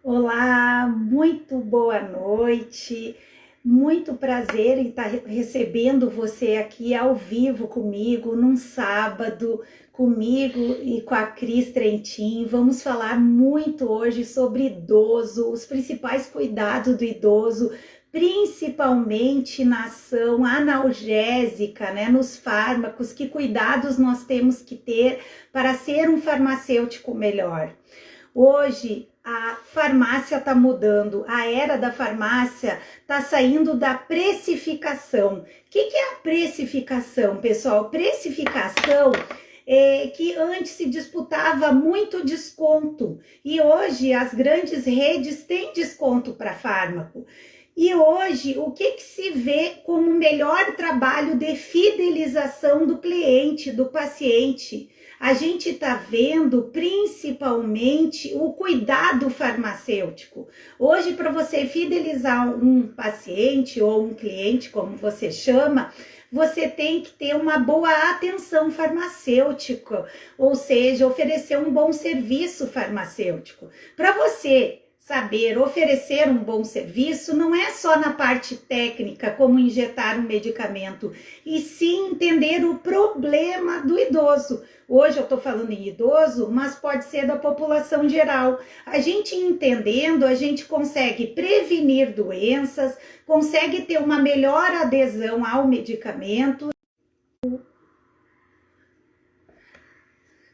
Olá, muito boa noite. Muito prazer em estar recebendo você aqui ao vivo comigo, num sábado, comigo e com a Cris Trentin. Vamos falar muito hoje sobre idoso, os principais cuidados do idoso, principalmente na ação analgésica, né, nos fármacos, que cuidados nós temos que ter para ser um farmacêutico melhor. Hoje a farmácia está mudando, a era da farmácia está saindo da precificação. O que é a precificação, pessoal? Precificação é que antes se disputava muito desconto e hoje as grandes redes têm desconto para fármaco. E hoje, o que se vê como melhor trabalho de fidelização do cliente, do paciente? A gente está vendo principalmente o cuidado farmacêutico. Hoje, para você fidelizar um paciente ou um cliente, como você chama, você tem que ter uma boa atenção farmacêutica, ou seja, oferecer um bom serviço farmacêutico. Para você saber oferecer um bom serviço não é só na parte técnica, como injetar um medicamento, e sim entender o problema do idoso. Hoje eu estou falando em idoso, mas pode ser da população geral. A gente entendendo, a gente consegue prevenir doenças, consegue ter uma melhor adesão ao medicamento.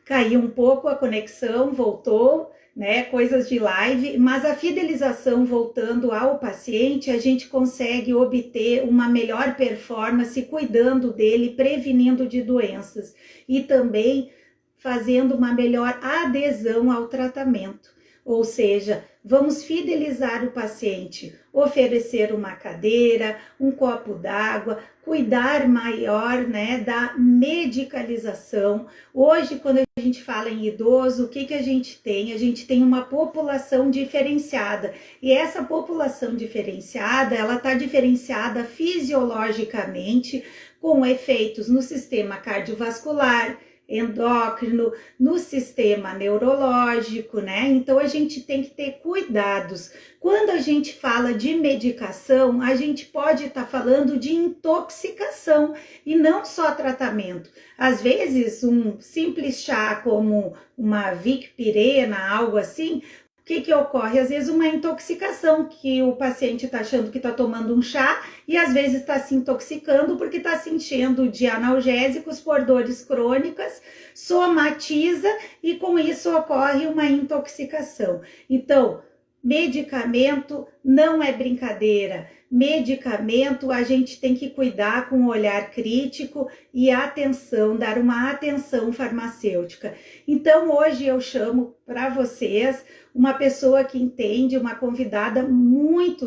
Caiu um pouco a conexão, voltou, né? Coisas de live, mas a fidelização voltando ao paciente, a gente consegue obter uma melhor performance cuidando dele, prevenindo de doenças e também fazendo uma melhor adesão ao tratamento. Ou seja, vamos fidelizar o paciente, oferecer uma cadeira, um copo d'água, cuidar maior, né, da medicalização. Hoje, quando a gente fala em idoso, o que a gente tem? A gente tem uma população diferenciada. E essa população diferenciada, ela está diferenciada fisiologicamente, com efeitos no sistema cardiovascular, endócrino, no sistema neurológico, né? Então a gente tem que ter cuidados. Quando a gente fala de medicação, a gente pode estar falando de intoxicação e não só tratamento. Às vezes, um simples chá como uma Vicpirena, algo assim, que ocorre? Às vezes uma intoxicação, que o paciente está achando que está tomando um chá e às vezes está se intoxicando porque está se enchendo de analgésicos por dores crônicas, somatiza e com isso ocorre uma intoxicação. Então, medicamento não é brincadeira. Medicamento a gente tem que cuidar com um olhar crítico e atenção, dar uma atenção farmacêutica. Então hoje eu chamo para vocês uma pessoa que entende, uma convidada muito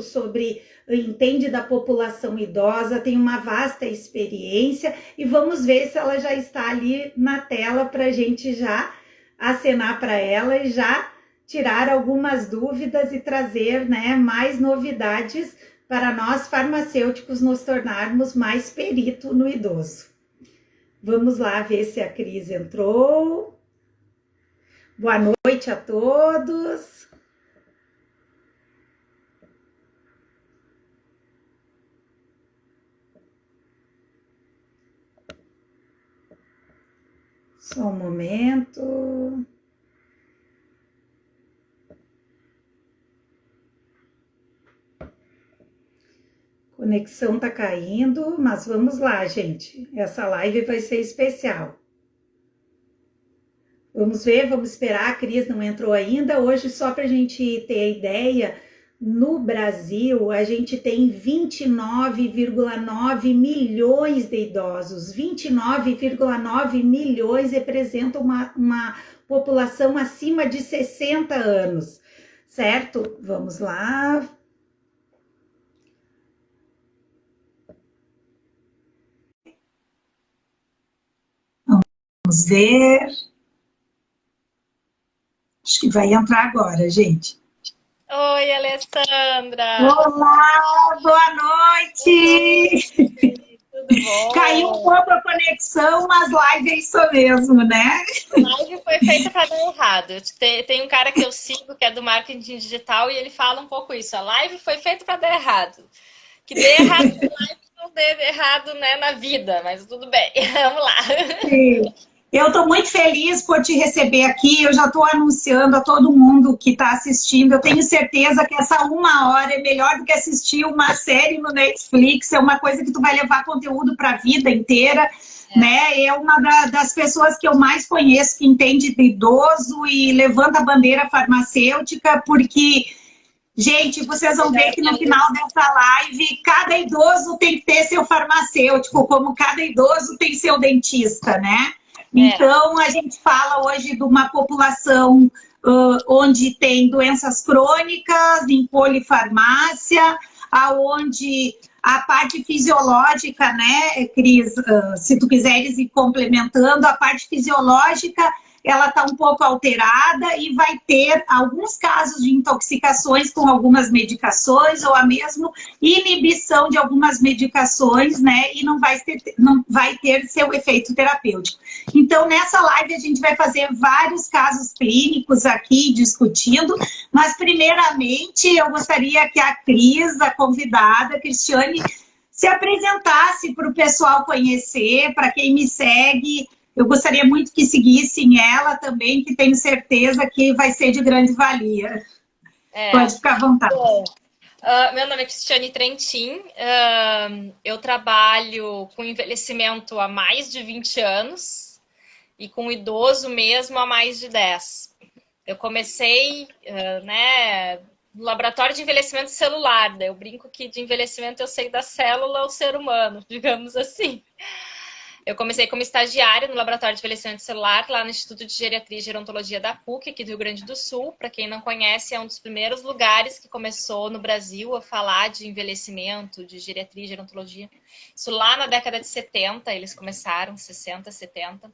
entende da população idosa, tem uma vasta experiência e vamos ver se ela já está ali na tela para a gente já acenar para ela e já tirar algumas dúvidas e trazer, né, mais novidades para nós farmacêuticos nos tornarmos mais perito no idoso. Vamos lá ver se a Cris entrou. Boa noite a todos. Só um momento. Conexão tá caindo, mas vamos lá, gente. Essa live vai ser especial. Vamos ver, vamos esperar. A Cris não entrou ainda. Hoje, só para a gente ter ideia, no Brasil, a gente tem 29,9 milhões de idosos. 29,9 milhões representam uma população acima de 60 anos, certo? Vamos lá. Vamos ver. Acho que vai entrar agora, gente. Oi, Alessandra! Olá, boa noite! Tudo Caiu um bom? pouco a conexão, mas live é isso mesmo, né? Live foi feita para dar errado. Tem um cara que eu sigo que é do marketing digital e ele fala um pouco isso. A live foi feita para dar errado. Que dê errado na live, não dê errado, né, na vida, mas tudo bem. Vamos lá. Sim. Eu estou muito feliz por te receber aqui. Eu já estou anunciando a todo mundo que está assistindo. Eu tenho certeza que essa 1 hora é melhor do que assistir uma série no Netflix. É uma coisa que tu vai levar conteúdo para a vida inteira, né? É uma das pessoas que eu mais conheço que entende de idoso e levanta a bandeira farmacêutica, porque gente, vocês vão ver que no final dessa live, cada idoso tem que ter seu farmacêutico, como cada idoso tem seu dentista, né? É, Então, a gente fala hoje de uma população onde tem doenças crônicas, em polifarmácia, aonde a parte fisiológica, né, Cris, se tu quiseres ir complementando, a parte fisiológica ela está um pouco alterada e vai ter alguns casos de intoxicações com algumas medicações ou a mesma inibição de algumas medicações, né? E não vai ter seu efeito terapêutico. Então, nessa live, a gente vai fazer vários casos clínicos aqui discutindo, mas, primeiramente, eu gostaria que a Cris, a convidada, a Cristiane, se apresentasse para o pessoal conhecer, para quem me segue. Eu gostaria muito que seguissem ela também, que tenho certeza que vai ser de grande valia. é. Pode ficar à vontade. Bom, meu nome é Cristiane Trentin. Eu trabalho com envelhecimento há mais de 20 anos e com idoso mesmo há mais de 10. Eu comecei, né, no laboratório de envelhecimento celular. Daí eu brinco que de envelhecimento eu sei da célula ao ser humano, digamos assim. Eu comecei como estagiária no laboratório de envelhecimento celular, lá no Instituto de Geriatria e Gerontologia da PUC, aqui do Rio Grande do Sul. Para quem não conhece, é um dos primeiros lugares que começou no Brasil a falar de envelhecimento, de geriatria e gerontologia. Isso lá na década de 70, eles começaram, 60, 70.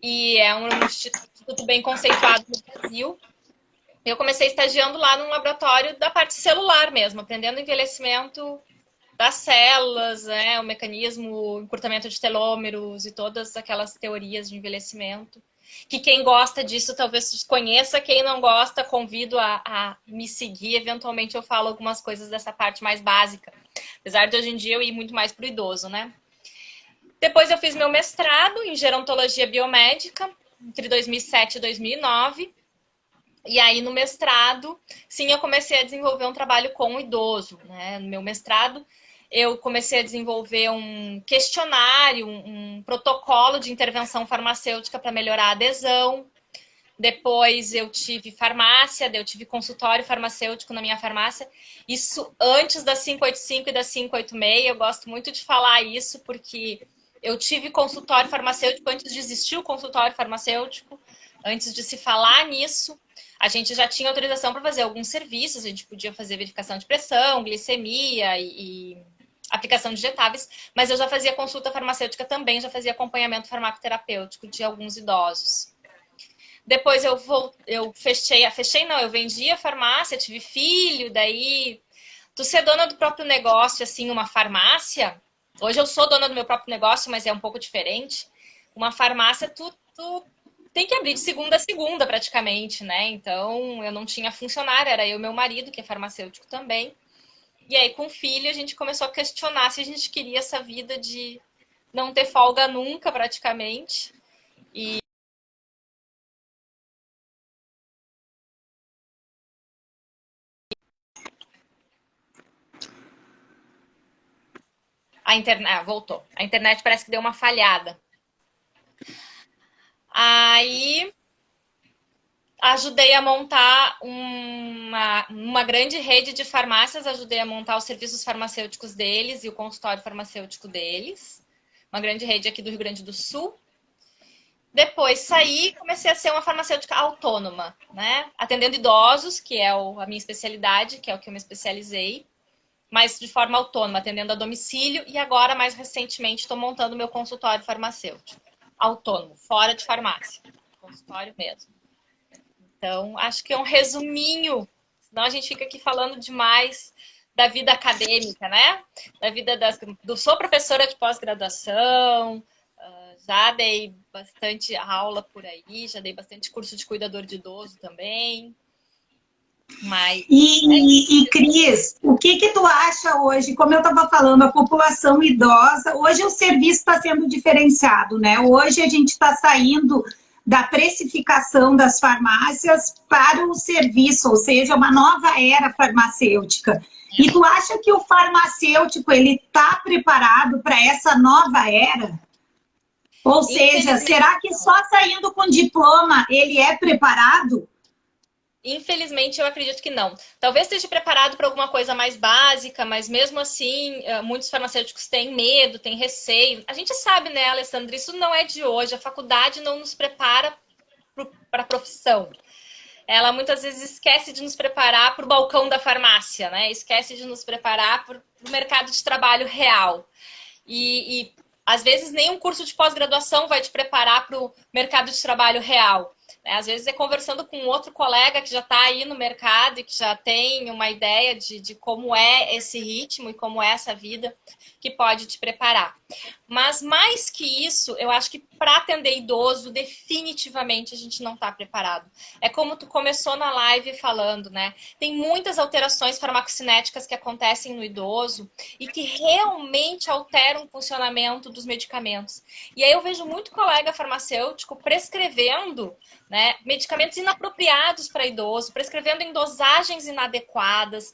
E é um instituto bem conceituado no Brasil. Eu comecei estagiando lá num laboratório da parte celular mesmo, aprendendo envelhecimento das células, né, o mecanismo, o encurtamento de telômeros e todas aquelas teorias de envelhecimento. Que quem gosta disso talvez conheça, quem não gosta, convido a me seguir. Eventualmente eu falo algumas coisas dessa parte mais básica. Apesar de hoje em dia eu ir muito mais para o idoso, né? Depois eu fiz meu mestrado em gerontologia biomédica, entre 2007 e 2009. E aí, no mestrado, sim, eu comecei a desenvolver um trabalho com o idoso, né? No meu mestrado, eu comecei a desenvolver um questionário, um protocolo de intervenção farmacêutica para melhorar a adesão. Depois eu tive farmácia, eu tive consultório farmacêutico na minha farmácia. Isso antes da 585 e da 586. Eu gosto muito de falar isso porque eu tive consultório farmacêutico antes de existir o consultório farmacêutico, antes de se falar nisso. A gente já tinha autorização para fazer alguns serviços, a gente podia fazer verificação de pressão, glicemia e aplicação de injetáveis, mas eu já fazia consulta farmacêutica também, já fazia acompanhamento farmacoterapêutico de alguns idosos. Depois eu fechei não, eu vendi a farmácia, tive filho, daí tu ser dona do próprio negócio, assim, uma farmácia, hoje eu sou dona do meu próprio negócio, mas é um pouco diferente. Uma farmácia, tu tem que abrir de segunda a segunda, praticamente, né? Então, eu não tinha funcionário, era eu e meu marido, que é farmacêutico também. E aí, com o filho, a gente começou a questionar se a gente queria essa vida de não ter folga nunca, praticamente. E a internet, voltou. A internet parece que deu uma falhada. Aí, ajudei a montar uma grande rede de farmácias, ajudei a montar os serviços farmacêuticos deles e o consultório farmacêutico deles. Uma grande rede aqui do Rio Grande do Sul. Depois saí e comecei a ser uma farmacêutica autônoma, né? Atendendo idosos, que é a minha especialidade, que é o que eu me especializei, mas de forma autônoma, atendendo a domicílio. E agora, mais recentemente, estou montando meu consultório farmacêutico. Autônomo, fora de farmácia. Consultório mesmo. Então, acho que é um resuminho, senão a gente fica aqui falando demais da vida acadêmica, né? Da vida sou professora de pós-graduação, já dei bastante aula por aí, já dei bastante curso de cuidador de idoso também. Mas... Cris, o que tu acha hoje? Como eu estava falando, a população idosa, hoje o serviço está sendo diferenciado, né? Hoje a gente está saindo da precificação das farmácias para o serviço, ou seja, uma nova era farmacêutica. E tu acha que o farmacêutico ele está preparado para essa nova era? Ou seja, será que só saindo com diploma ele é preparado? Infelizmente, eu acredito que não. Talvez esteja preparado para alguma coisa mais básica, mas mesmo assim, muitos farmacêuticos têm medo, têm receio. A gente sabe, né, Alessandra, isso não é de hoje. A faculdade não nos prepara para a profissão. Ela muitas vezes esquece de nos preparar para o balcão da farmácia, né? Esquece de nos preparar para o mercado de trabalho real. E às vezes nem um curso de pós-graduação vai te preparar para o mercado de trabalho real. Às vezes é conversando com outro colega que já está aí no mercado e que já tem uma ideia de como é esse ritmo e como é essa vida que pode te preparar. Mas mais que isso, eu acho que para atender idoso, definitivamente a gente não está preparado. É como tu começou na live falando, né? Tem muitas alterações farmacocinéticas que acontecem no idoso e que realmente alteram o funcionamento dos medicamentos. E aí eu vejo muito colega farmacêutico prescrevendo, né, medicamentos inapropriados para idoso, prescrevendo em dosagens inadequadas,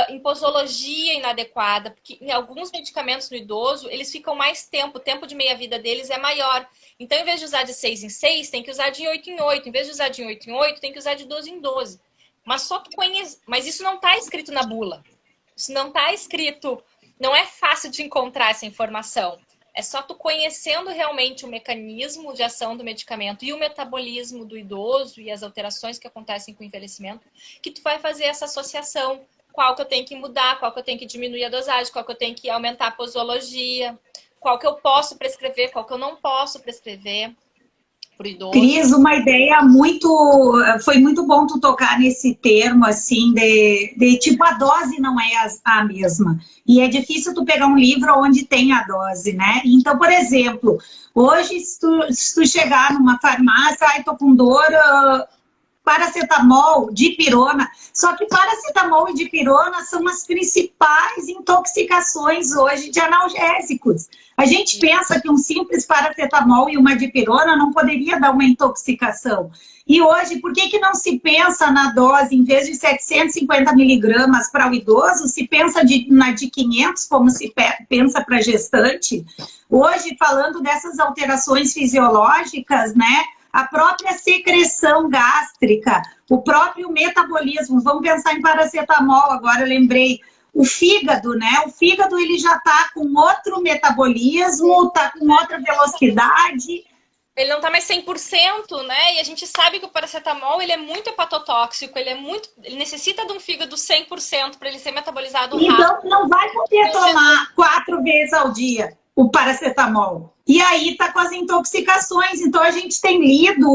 em posologia inadequada, porque em alguns medicamentos no idoso, eles ficam mais tempo, o tempo de meia-vida deles é maior. Então, em vez de usar de 6 em 6, tem que usar de 8 em 8. Em vez de usar de 8 em 8, tem que usar de 12 em 12. Mas só tu conhece... Mas isso não está escrito na bula. Isso não está escrito... Não é fácil de encontrar essa informação. É só tu conhecendo realmente o mecanismo de ação do medicamento e o metabolismo do idoso e as alterações que acontecem com o envelhecimento que tu vai fazer essa associação. Qual que eu tenho que mudar, qual que eu tenho que diminuir a dosagem, qual que eu tenho que aumentar a posologia, qual que eu posso prescrever, qual que eu não posso prescrever para o idoso. Cris, uma ideia muito... Foi muito bom tu tocar nesse termo, assim, de tipo, a dose não é a mesma. E é difícil tu pegar um livro onde tem a dose, né? Então, por exemplo, hoje, se tu chegar numa farmácia, ai, tô com dor... paracetamol, dipirona. Só que paracetamol e dipirona são as principais intoxicações hoje de analgésicos. A gente pensa que um simples paracetamol e uma dipirona não poderia dar uma intoxicação. E hoje, por que não se pensa na dose, em vez de 750 miligramas para o idoso, se pensa na de 500, como se pensa para gestante? Hoje, falando dessas alterações fisiológicas, né? A própria secreção gástrica, o próprio metabolismo. Vamos pensar em paracetamol, agora eu lembrei. O fígado, né? O fígado ele já está com outro metabolismo, está com outra velocidade. Ele não está mais 100%, né? E a gente sabe que o paracetamol ele é muito hepatotóxico, ele necessita de um fígado 100% para ele ser metabolizado rápido. Então não vai poder tomar 4 vezes ao dia o paracetamol. E aí tá com as intoxicações. Então a gente tem lido,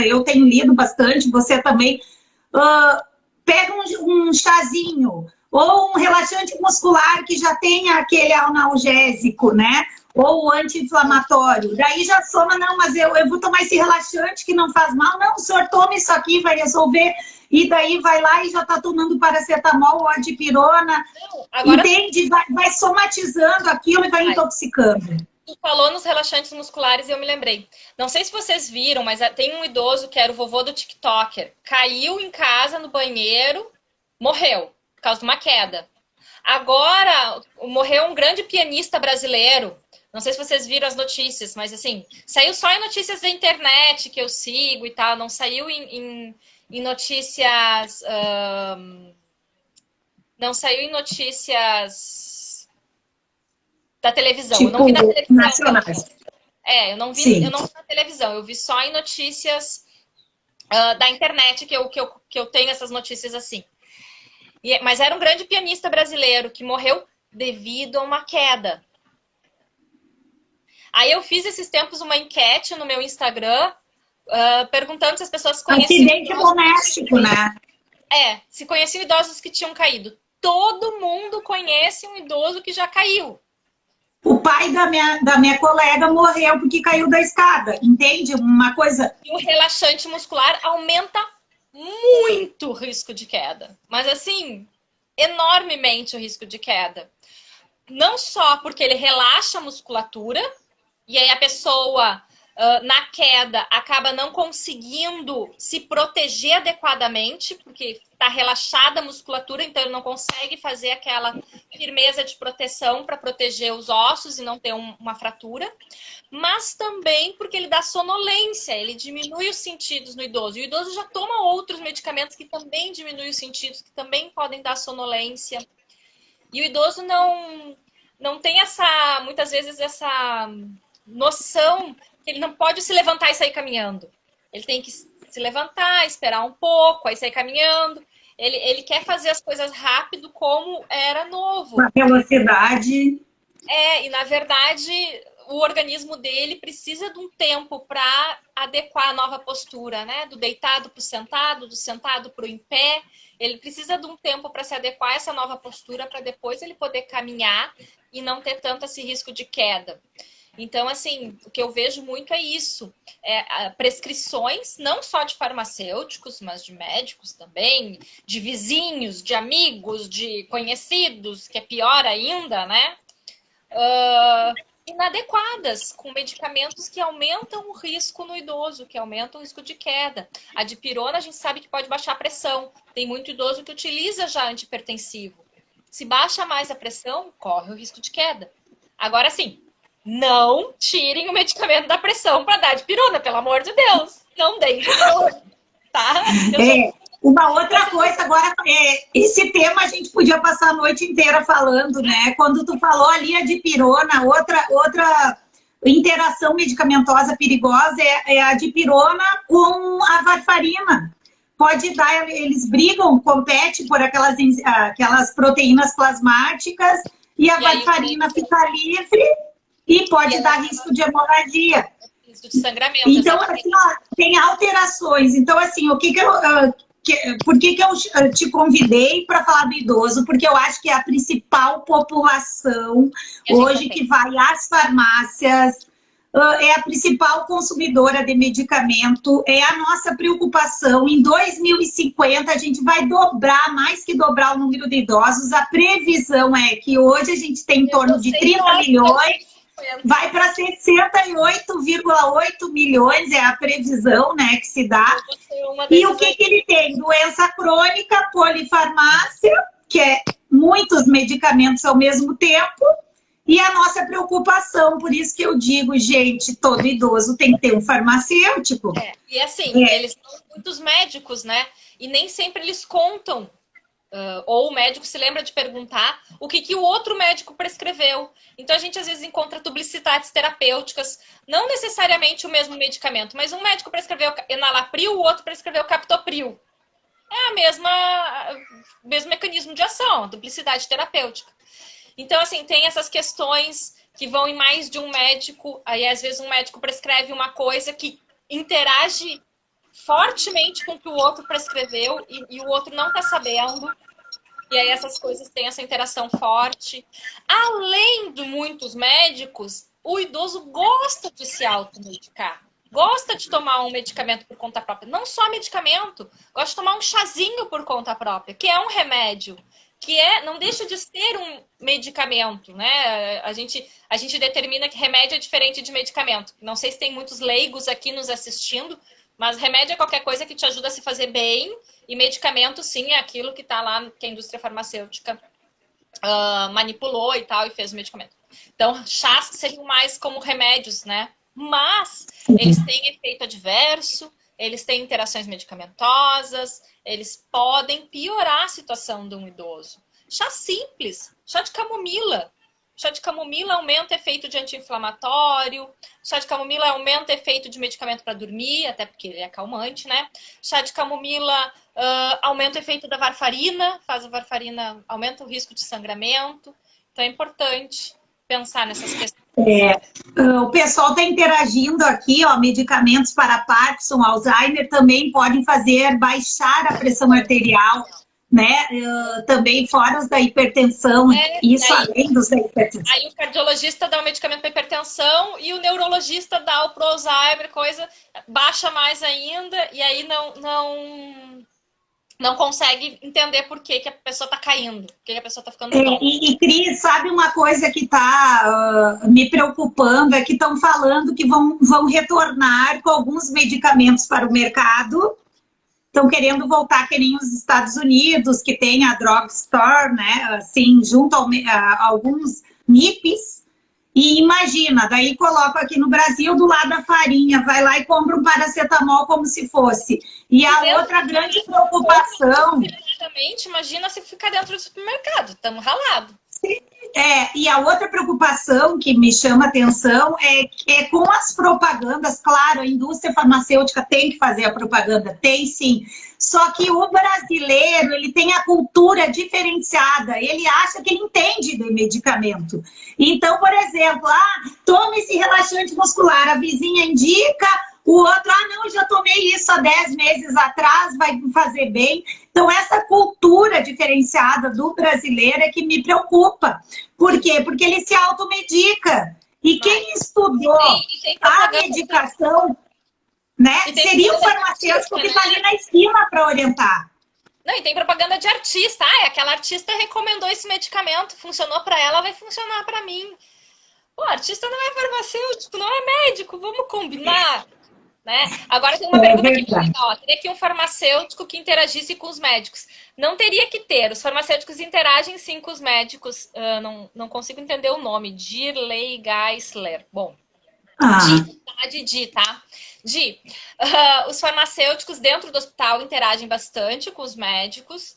eu tenho lido bastante, você também, pega um chazinho ou um relaxante muscular que já tem aquele analgésico, né? Ou anti-inflamatório. Daí já soma, não, mas eu vou tomar esse relaxante que não faz mal. Não, o senhor toma isso aqui, vai resolver. E daí vai lá e já tá tomando paracetamol ou a dipirona. Agora... Entende? Vai somatizando aquilo e vai intoxicando. Tu falou nos relaxantes musculares e eu me lembrei. Não sei se vocês viram, mas tem um idoso que era o vovô do TikToker. Caiu em casa no banheiro, morreu por causa de uma queda. Agora, morreu um grande pianista brasileiro. Não sei se vocês viram as notícias, mas assim, saiu só em notícias da internet que eu sigo e tal. Não saiu em notícias... não saiu em notícias da televisão. Tipo, eu não vi na televisão. Nacionais. Eu não vi na televisão. Eu vi só em notícias da internet que eu tenho essas notícias assim. Mas era um grande pianista brasileiro que morreu devido a uma queda. Aí eu fiz esses tempos uma enquete no meu Instagram, perguntando se as pessoas conheciam... Acidente doméstico, né? Se conheciam idosos que tinham caído. todo mundo conhece um idoso que já caiu. O pai da minha colega morreu porque caiu da escada, entende? Uma coisa... E o relaxante muscular aumenta muito o risco de queda. Mas assim, enormemente o risco de queda. Não só porque ele relaxa a musculatura, e aí a pessoa, na queda, acaba não conseguindo se proteger adequadamente, porque está relaxada a musculatura, então ele não consegue fazer aquela firmeza de proteção para proteger os ossos e não ter uma fratura, mas também porque ele dá sonolência, ele diminui os sentidos no idoso. E o idoso já toma outros medicamentos que também diminuem os sentidos, que também podem dar sonolência. E o idoso não tem muitas vezes essa noção que ele não pode se levantar e sair caminhando. Ele tem que se levantar, esperar um pouco, aí sair caminhando. Ele quer fazer as coisas rápido como era novo. Com a velocidade. E na verdade o organismo dele precisa de um tempo para adequar a nova postura, né? Do deitado para o sentado, do sentado para o em pé. Ele precisa de um tempo para se adequar a essa nova postura para depois ele poder caminhar e não ter tanto esse risco de queda. Então, assim, o que eu vejo muito é isso. Prescrições, não só de farmacêuticos, mas de médicos também, de vizinhos, de amigos, de conhecidos, que é pior ainda, né? Inadequadas, com medicamentos que aumentam o risco no idoso, que aumentam o risco de queda. A dipirona, a gente sabe que pode baixar a pressão. Tem muito idoso que utiliza já antihipertensivo. Se baixa mais a pressão, corre o risco de queda. Agora sim, não tirem o medicamento da pressão para dar dipirona, pelo amor de Deus. Não deem dipirona, tá? Uma outra coisa, agora, esse tema a gente podia passar a noite inteira falando, né? Quando tu falou ali a dipirona, outra interação medicamentosa perigosa é a dipirona com a varfarina. Pode dar, eles brigam, competem por aquelas proteínas plasmáticas e a varfarina fica livre e pode dar risco de hemorragia. Risco de sangramento. Então, assim, ó, tem alterações. Então, assim, por que eu te convidei para falar do idoso? Porque eu acho que é a principal população hoje que vai às farmácias, é a principal consumidora de medicamento, é a nossa preocupação. Em 2050 a gente vai dobrar, mais que dobrar o número de idosos. A previsão é que hoje a gente tem em torno de 30 milhões, vai para 68,8 milhões, é a previsão, né, que se dá. E o que ele tem? Doença crônica, polifarmácia, que é muitos medicamentos ao mesmo tempo, e a nossa preocupação, por isso que eu digo, gente, todo idoso tem que ter um farmacêutico. E assim, eles são muitos médicos, né? E nem sempre eles contam. Ou o médico se lembra de perguntar o que o outro médico prescreveu. Então a gente às vezes encontra duplicidades terapêuticas, não necessariamente o mesmo medicamento, mas um médico prescreveu enalapril, o outro prescreveu captopril. É o mesmo mecanismo de ação, duplicidade terapêutica. Então, assim, tem essas questões que vão em mais de um médico, aí às vezes um médico prescreve uma coisa que interage fortemente com o que o outro prescreveu e o outro não está sabendo. E aí essas coisas têm essa interação forte. Além de muitos médicos, o idoso gosta de se automedicar. Gosta de tomar um medicamento por conta própria. Não só medicamento, gosta de tomar um chazinho por conta própria, que é um remédio. Não deixa de ser um medicamento, né? A gente determina que remédio é diferente de medicamento. Não sei se tem muitos leigos aqui nos assistindo, mas remédio é qualquer coisa que te ajuda a se fazer bem, e medicamento, sim, é aquilo que está lá, que a indústria farmacêutica manipulou e tal, e fez o medicamento. Então, chás seriam mais como remédios, né? Mas eles têm efeito adverso, eles têm interações medicamentosas, eles podem piorar a situação de um idoso. Chá simples, chá de camomila. Chá de camomila aumenta o efeito de anti-inflamatório. Chá de camomila aumenta o efeito de medicamento para dormir, até porque ele é calmante, né? Chá de camomila aumenta o efeito da varfarina, faz a varfarina, aumenta o risco de sangramento. Então é importante pensar nessas questões. O pessoal está interagindo aqui, ó, medicamentos para Parkinson, Alzheimer também podem baixar a pressão arterial. né? Também fora os da hipertensão, isso aí, além dos da hipertensão. Aí o cardiologista dá um medicamento para hipertensão e o neurologista dá o pro Alzheimer, coisa, baixa mais ainda, e aí não consegue entender por que a pessoa está caindo, por que a pessoa está ficando tonta. E Cris, sabe uma coisa que está me preocupando? É que estão falando que vão retornar com alguns medicamentos para o mercado. Estão querendo voltar que nem os Estados Unidos, que tem a drugstore, né? Assim, junto a alguns MIPs. E imagina, daí coloca aqui no Brasil, do lado da farinha, vai lá e compra um paracetamol como se fosse. E a outra grande preocupação... Exatamente, imagina se ficar dentro do supermercado, estamos ralados. E a outra preocupação que me chama atenção é com as propagandas. Claro, a indústria farmacêutica tem que fazer a propaganda, tem sim. Só que o brasileiro, ele tem a cultura diferenciada, ele acha que ele entende do medicamento. Então, por exemplo, tome esse relaxante muscular, a vizinha indica, o outro, não, já tomei isso há 10 meses atrás, vai me fazer bem. Então, essa cultura diferenciada do brasileiro é que me preocupa. Por quê? Porque ele se automedica. E quem estudou a medicação, né, seria o farmacêutico que está ali na esquina para orientar. Não, e tem propaganda de artista. Aquela artista recomendou esse medicamento, funcionou para ela, vai funcionar para mim. Pô, artista não é farmacêutico, não é médico, vamos combinar. Né? Agora tem uma pergunta aqui, teria que um farmacêutico que interagisse com os médicos. Não teria que ter, os farmacêuticos interagem sim com os médicos, não consigo entender o nome, Dirley Geisler. Bom, tá? Os farmacêuticos dentro do hospital interagem bastante com os médicos.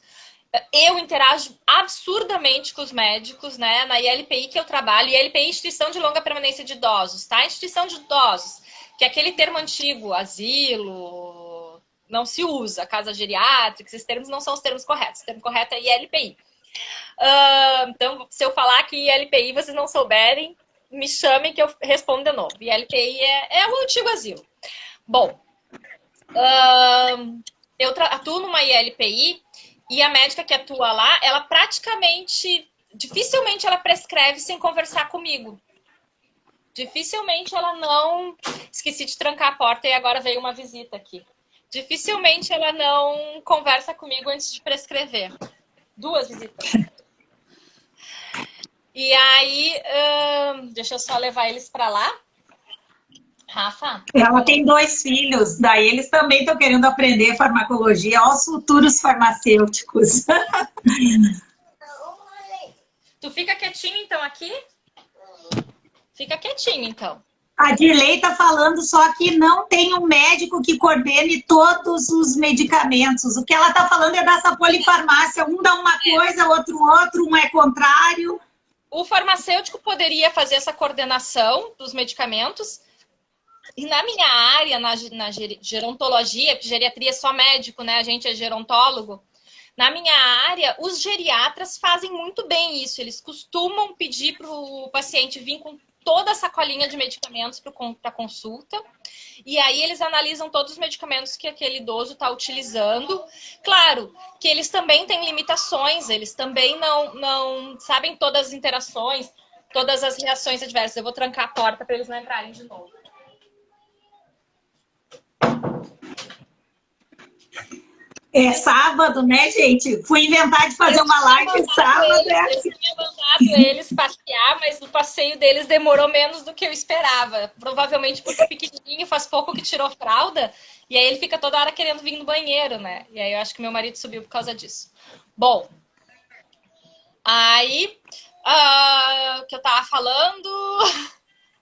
Eu interajo absurdamente com os médicos, né? Na ILPI que eu trabalho, ILPI, Instituição de Longa Permanência de Idosos, tá? Instituição de Idosos, que é aquele termo antigo, asilo, não se usa, casa geriátrica, esses termos não são os termos corretos. O termo correto é ILPI. Então, se eu falar que ILPI vocês não souberem, me chamem que eu respondo de novo. ILPI é o antigo asilo. Bom, eu atuo numa ILPI e a médica que atua lá, ela praticamente, dificilmente ela prescreve sem conversar comigo. Dificilmente ela não... Esqueci de trancar a porta e agora veio uma visita aqui. Dificilmente ela não conversa comigo antes de prescrever. 2 visitas. E aí, deixa eu só levar eles para lá. Rafa? Ela tem 2 filhos, daí eles também estão querendo aprender farmacologia aos futuros farmacêuticos. Tu fica quietinho então aqui? Fica quietinho, então. A Dirley está falando só que não tem um médico que coordene todos os medicamentos. O que ela está falando é dessa polifarmácia. Um dá uma coisa, outro, um é contrário. O farmacêutico poderia fazer essa coordenação dos medicamentos. E na minha área, na gerontologia, porque geriatria é só médico, né? A gente é gerontólogo. Na minha área, os geriatras fazem muito bem isso. Eles costumam pedir para o paciente vir com toda a sacolinha de medicamentos para consulta. E aí eles analisam todos os medicamentos que aquele idoso está utilizando. Claro que eles também têm limitações, eles também não sabem todas as interações, todas as reações adversas. Eu vou trancar a porta para eles não entrarem de novo. É sábado, né, gente? Fui inventar de fazer uma live sábado. Eu tinha mandado eles passear, mas o passeio deles demorou menos do que eu esperava. Provavelmente porque pequenininho, faz pouco que tirou fralda, e aí ele fica toda hora querendo vir no banheiro, né? E aí eu acho que meu marido subiu por causa disso. Bom, aí, que eu tava falando...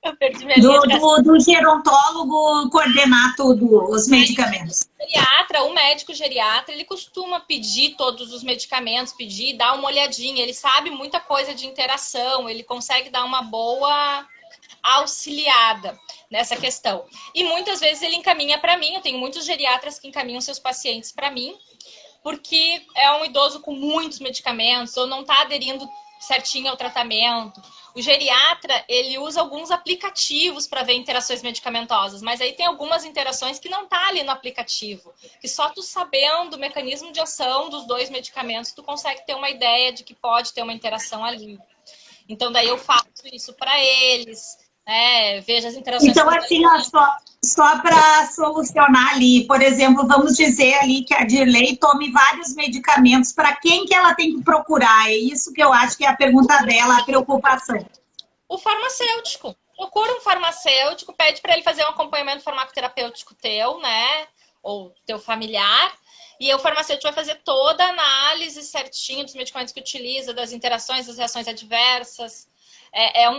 Eu perdi minha linha. Do gerontólogo coordenar tudo, os medicamentos. O médico geriatra, ele costuma pedir todos os medicamentos, dar uma olhadinha. Ele sabe muita coisa de interação, ele consegue dar uma boa auxiliada nessa questão. E muitas vezes ele encaminha para mim. Eu tenho muitos geriatras que encaminham seus pacientes para mim, porque é um idoso com muitos medicamentos ou não está aderindo certinho ao tratamento, O geriatra, ele usa alguns aplicativos para ver interações medicamentosas, mas aí tem algumas interações que não tá ali no aplicativo, que só tu sabendo o mecanismo de ação dos dois medicamentos, tu consegue ter uma ideia de que pode ter uma interação ali. Então, daí eu faço isso para eles, né? Vejo as interações. Então, assim, ó, só para solucionar ali, por exemplo, vamos dizer ali que a Dirley tome vários medicamentos, para quem que ela tem que procurar? É isso que eu acho que é a pergunta dela, a preocupação. O farmacêutico. Procura um farmacêutico, pede para ele fazer um acompanhamento farmacoterapêutico teu, né? Ou teu familiar. E o farmacêutico vai fazer toda a análise certinho dos medicamentos que utiliza, das interações, das reações adversas.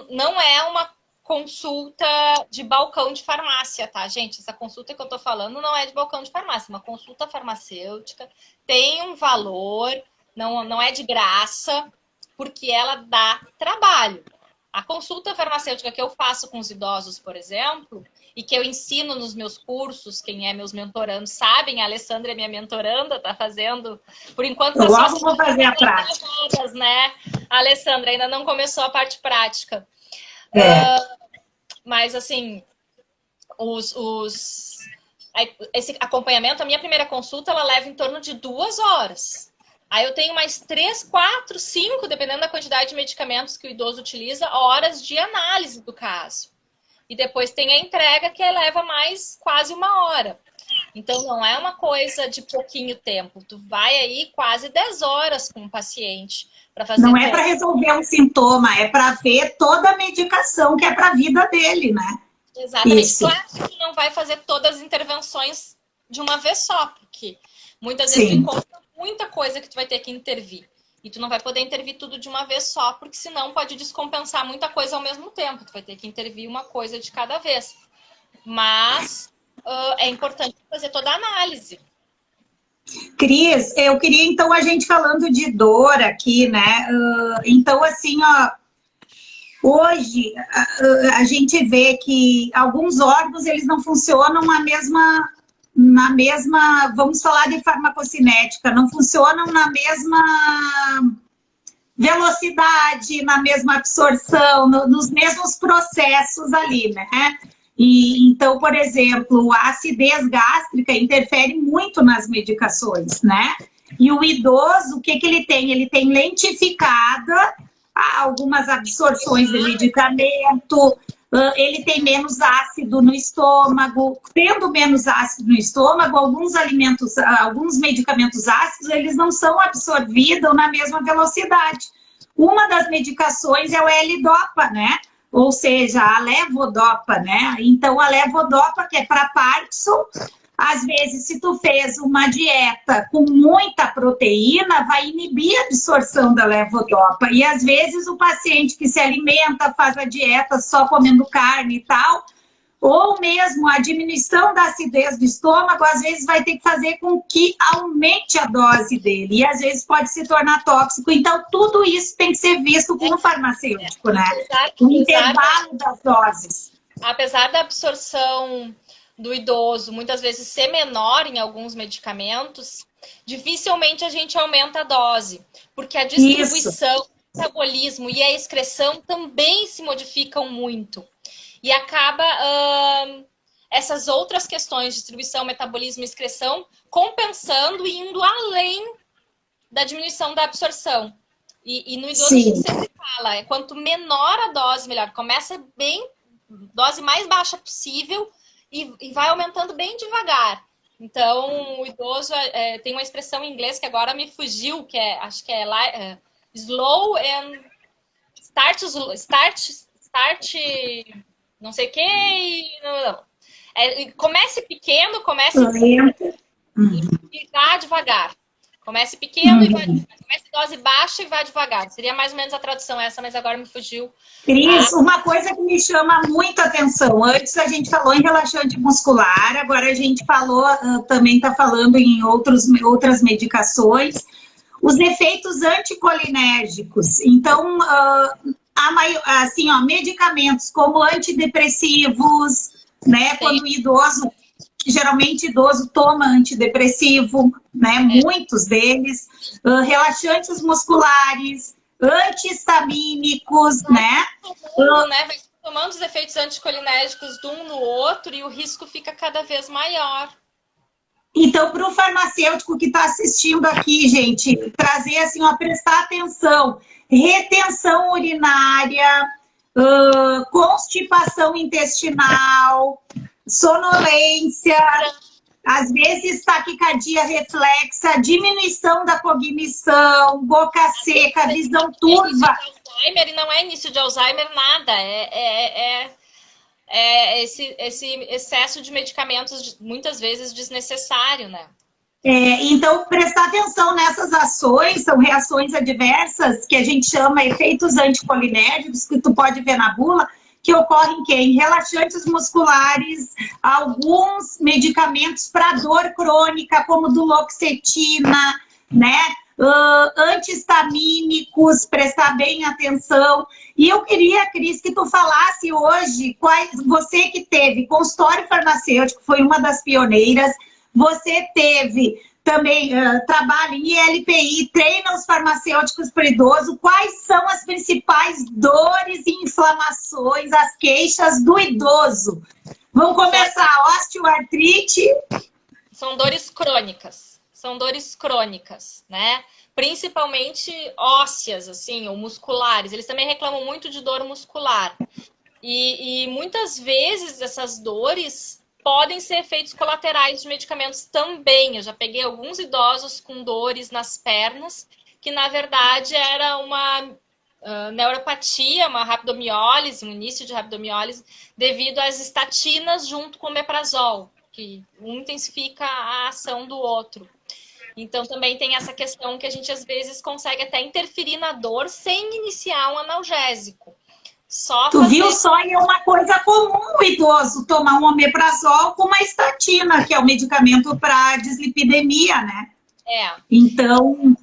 Não é uma consulta de balcão de farmácia, tá, gente? Essa consulta que eu tô falando não é de balcão de farmácia, é uma consulta farmacêutica, tem um valor, não é de graça, porque ela dá trabalho. A consulta farmacêutica que eu faço com os idosos, por exemplo, e que eu ensino nos meus cursos, quem é meus mentorandos sabem, a Alessandra é minha mentoranda, tá fazendo, por enquanto... Eu logo vou fazer a prática. Né? A Alessandra ainda não começou a parte prática. Mas, assim, esse acompanhamento, a minha primeira consulta, ela leva em torno de 2 horas. Aí eu tenho mais 3, 4, 5, dependendo da quantidade de medicamentos que o idoso utiliza, horas de análise do caso. E depois tem a entrega, que leva mais quase 1 hora. Então, não é uma coisa de pouquinho tempo. Tu vai aí quase 10 horas com o paciente para fazer... Não é para resolver um sintoma, é para ver toda a medicação que é para a vida dele, né? Exatamente. Isso. Claro que não vai fazer todas as intervenções de uma vez só, porque muitas vezes tu encontra muita coisa que tu vai ter que intervir. E tu não vai poder intervir tudo de uma vez só, porque senão pode descompensar muita coisa ao mesmo tempo. Tu vai ter que intervir uma coisa de cada vez. Mas é importante fazer toda a análise. Cris, eu queria então a gente falando de dor aqui, né? Então, assim, ó, hoje a gente vê que alguns órgãos eles não funcionam na mesma, vamos falar de farmacocinética, não funcionam na mesma velocidade, na mesma absorção, nos mesmos processos ali, né? E, então, por exemplo, a acidez gástrica interfere muito nas medicações, né? E o idoso, o que ele tem? Ele tem lentificada algumas absorções de medicamento, ele tem menos ácido no estômago. Tendo menos ácido no estômago, alguns medicamentos ácidos, eles não são absorvidos na mesma velocidade. Uma das medicações é o L-Dopa, né? Ou seja, a levodopa, né? Então, a levodopa, que é para Parkinson, às vezes, se tu fez uma dieta com muita proteína, vai inibir a absorção da levodopa. E, às vezes, o paciente que se alimenta, faz a dieta só comendo carne e tal, ou mesmo a diminuição da acidez do estômago, às vezes vai ter que fazer com que aumente a dose dele. E, às vezes, pode se tornar tóxico. Então, tudo isso tem que ser visto com o farmacêutico, né? O intervalo das doses. Apesar da absorção do idoso muitas vezes ser menor em alguns medicamentos, dificilmente a gente aumenta a dose, porque a distribuição, o metabolismo e a excreção também se modificam muito. E acaba essas outras questões, distribuição, metabolismo e excreção, compensando e indo além da diminuição da absorção. E no idoso a gente sempre fala, quanto menor a dose, melhor. Começa bem, dose mais baixa possível, e vai aumentando bem devagar. Então, o idoso tem uma expressão em inglês que agora me fugiu, que acho que é slow and start não sei o que. Comece pequeno, comece e vá devagar. Comece pequeno e vai devagar. Comece dose baixa e vá devagar. Seria mais ou menos a tradução essa, mas agora me fugiu. Cris, uma coisa que me chama muito atenção. Antes a gente falou em relaxante muscular, agora a gente falou, também está falando em outras medicações. Os efeitos anticolinérgicos. Então, assim, ó, medicamentos como antidepressivos, né? Quando o idoso... Geralmente, idoso toma antidepressivo, né? Muitos deles. Relaxantes musculares, anti-histamínicos, né? Vai tomando os efeitos anticolinérgicos de um no outro e o risco fica cada vez maior. Então, para o farmacêutico que está assistindo aqui, gente, trazer assim, ó, prestar atenção. Retenção urinária, constipação intestinal, sonolência, às vezes taquicardia reflexa, diminuição da cognição, boca seca, visão turva. Alzheimer, e não é início de Alzheimer nada, esse excesso de medicamentos muitas vezes desnecessário, né? Então, prestar atenção nessas ações, são reações adversas, que a gente chama efeitos anticolinérgicos, que tu pode ver na bula, que ocorrem em relaxantes musculares, alguns medicamentos para dor crônica, como duloxetina, né? Antihistamínicos, prestar bem atenção. E eu queria, Cris, que tu falasse hoje, você que teve consultório farmacêutico, foi uma das pioneiras, você teve também trabalho em ILPI, treina os farmacêuticos para idoso. Quais são as principais dores e inflamações, as queixas do idoso? Vamos começar. Osteoartrite. São dores crônicas, né? Principalmente ósseas, assim, ou musculares. Eles também reclamam muito de dor muscular. E muitas vezes essas dores podem ser efeitos colaterais de medicamentos também. Eu já peguei alguns idosos com dores nas pernas, que na verdade era uma neuropatia, uma rabdomiólise, um início de rabdomiólise, devido às estatinas junto com o omeprazol, que um intensifica a ação do outro. Então também tem essa questão que a gente às vezes consegue até interferir na dor sem iniciar um analgésico. Viu só? E é uma coisa comum o idoso tomar um omeprazol com uma estatina, que é o medicamento para dislipidemia, né? Então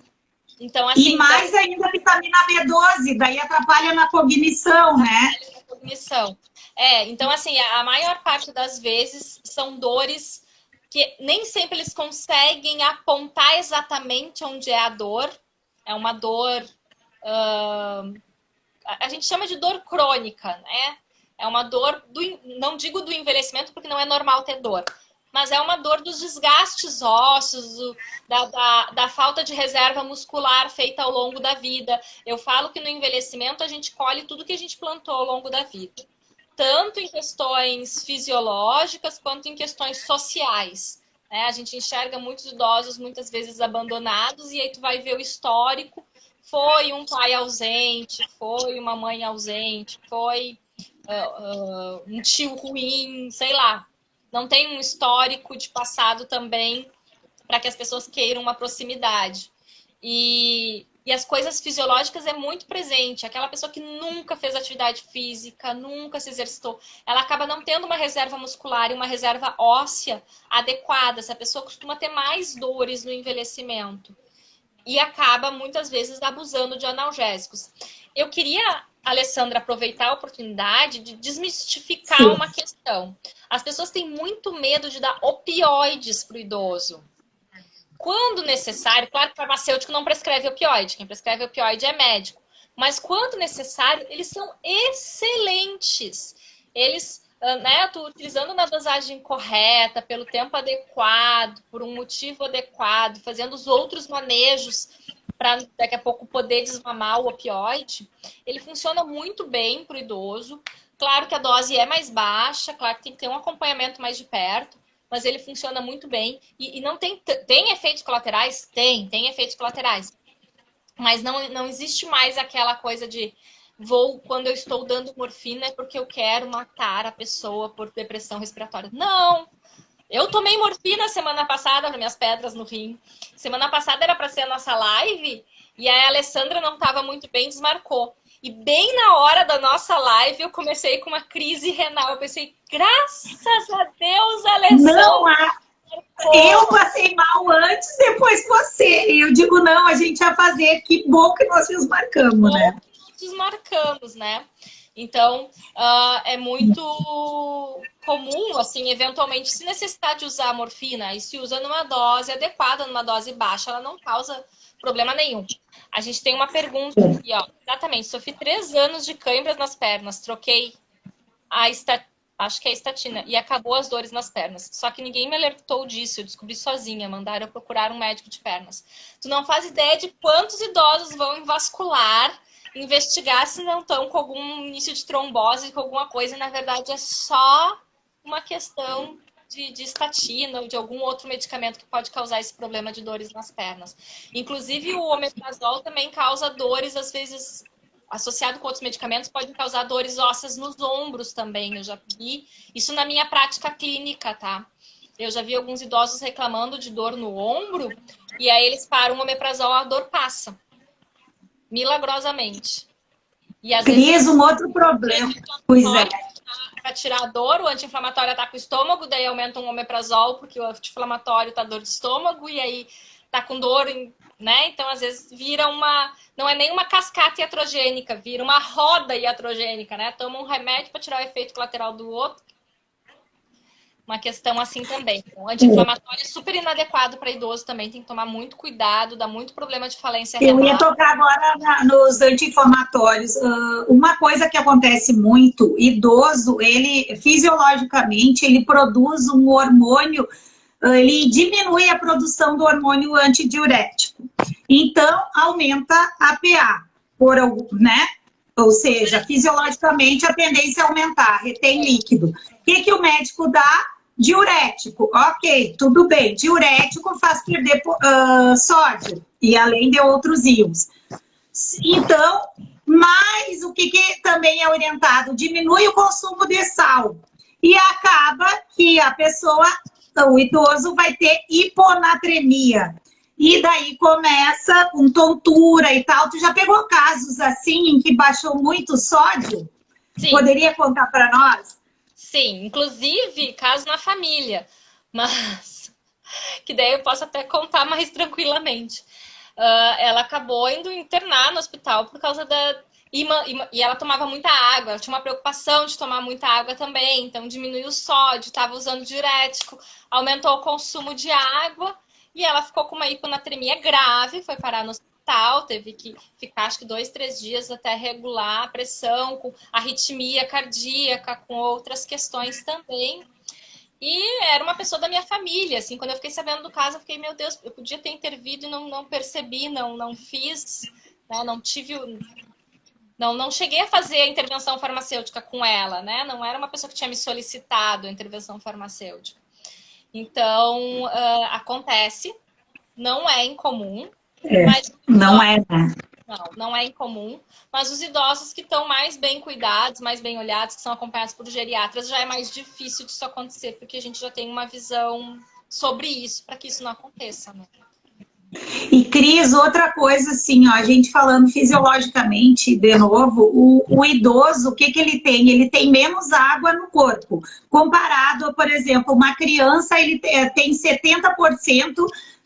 assim, e mais ainda a vitamina B12, daí atrapalha na cognição, né? Cognição. Então assim, a maior parte das vezes são dores que nem sempre eles conseguem apontar exatamente onde é a dor. É uma dor... a gente chama de dor crônica, né? É uma dor, não digo do envelhecimento, porque não é normal ter dor, mas é uma dor dos desgastes ósseos, da falta de reserva muscular feita ao longo da vida. Eu falo que no envelhecimento a gente colhe tudo que a gente plantou ao longo da vida. Tanto em questões fisiológicas, quanto em questões sociais. Né? A gente enxerga muitos idosos, muitas vezes abandonados, e aí tu vai ver o histórico. Foi um pai ausente, foi uma mãe ausente, foi um tio ruim, sei lá. Não tem um histórico de passado também para que as pessoas queiram uma proximidade. E as coisas fisiológicas é muito presente. Aquela pessoa que nunca fez atividade física, nunca se exercitou, ela acaba não tendo uma reserva muscular e uma reserva óssea adequada. Essa pessoa costuma ter mais dores no envelhecimento. E acaba, muitas vezes, abusando de analgésicos. Eu queria, Alessandra, aproveitar a oportunidade de desmistificar uma questão. As pessoas têm muito medo de dar opioides para o idoso. Quando necessário, claro que o farmacêutico não prescreve opioide. Quem prescreve opioide é médico. Mas quando necessário, eles são excelentes. Eles... tu utilizando na dosagem correta, pelo tempo adequado, por um motivo adequado, fazendo os outros manejos para daqui a pouco poder desmamar o opioide, ele funciona muito bem para o idoso. Claro que a dose é mais baixa, claro que tem que ter um acompanhamento mais de perto, mas ele funciona muito bem. E não tem efeitos colaterais? Tem efeitos colaterais. Mas não existe mais aquela coisa de... quando eu estou dando morfina é porque eu quero matar a pessoa por depressão respiratória. Não! Eu tomei morfina semana passada para minhas pedras no rim. Semana passada era para ser a nossa live e a Alessandra não estava muito bem, desmarcou. E bem na hora da nossa live eu comecei com uma crise renal. Eu pensei, graças a Deus, Alessandra! Não eu passei mal antes, depois você. E eu digo, a gente ia fazer. Que bom que nós desmarcamos, né? Desmarcamos, né? Então, é muito comum, assim, eventualmente, se necessitar de usar a morfina, e se usa numa dose adequada, numa dose baixa, ela não causa problema nenhum. A gente tem uma pergunta aqui, ó. Exatamente, sofri 3 anos de câimbras nas pernas, troquei acho que é a estatina, e acabou as dores nas pernas. Só que ninguém me alertou disso, eu descobri sozinha, mandaram eu procurar um médico de pernas. Tu não faz ideia de quantos idosos vão em vascular investigar se não estão com algum início de trombose, com alguma coisa, e na verdade é só uma questão de estatina ou de algum outro medicamento que pode causar esse problema de dores nas pernas. Inclusive, o omeprazol também causa dores, às vezes, associado com outros medicamentos, pode causar dores ósseas nos ombros também. Eu já vi isso na minha prática clínica, tá? Eu já vi alguns idosos reclamando de dor no ombro, e aí eles param o omeprazol, a dor passa. Milagrosamente. E às vezes um outro problema. Pois é. Para tirar a dor, o anti-inflamatório ataca o estômago, daí aumenta um omeprazol, porque o anti-inflamatório tá dor de estômago, e aí tá com dor, né? Então, às vezes, vira uma... Não é nem uma cascata iatrogênica, vira uma roda iatrogênica, né? Toma um remédio para tirar o efeito colateral do outro. Uma questão assim também. O anti-inflamatório é super inadequado para idoso também, tem que tomar muito cuidado, dá muito problema de falência renal. Eu ia tocar agora nos anti-inflamatórios. Uma coisa que acontece muito, idoso, ele fisiologicamente, ele produz um hormônio, ele diminui a produção do hormônio antidiurético. Então, aumenta a PA, né? Ou seja, fisiologicamente a tendência é aumentar, retém líquido. O que o médico dá? Diurético, ok, tudo bem. Diurético faz perder sódio e além de outros íons. Então, mas o que também é orientado? Diminui o consumo de sal. E acaba que a pessoa, o idoso, vai ter hiponatremia. E daí começa com tontura e tal. Tu já pegou casos assim em que baixou muito o sódio? Sim. Poderia contar para nós? Sim, inclusive caso na família, mas que daí eu posso até contar mais tranquilamente. Ela acabou indo internar no hospital por causa da... E ela tomava muita água, ela tinha uma preocupação de tomar muita água também, então diminuiu o sódio, estava usando diurético, aumentou o consumo de água e ela ficou com uma hiponatremia grave, foi parar no hospital, teve que ficar acho que 2, 3 dias até regular a pressão, com arritmia cardíaca, com outras questões também. E era uma pessoa da minha família, assim, quando eu fiquei sabendo do caso, eu fiquei, meu Deus, eu podia ter intervido e não percebi, não fiz, né, não tive... Não cheguei a fazer a intervenção farmacêutica com ela, né? Não era uma pessoa que tinha me solicitado a intervenção farmacêutica. Então, acontece, não é incomum. Mas não é, né? Não é incomum. Mas os idosos que estão mais bem cuidados, mais bem olhados, que são acompanhados por geriatras, já é mais difícil disso acontecer, porque a gente já tem uma visão sobre isso, para que isso não aconteça, né? E, Cris, outra coisa assim, ó, a gente falando fisiologicamente, de novo, o idoso, o que ele tem? Ele tem menos água no corpo, comparado a, por exemplo, uma criança, ele tem 70%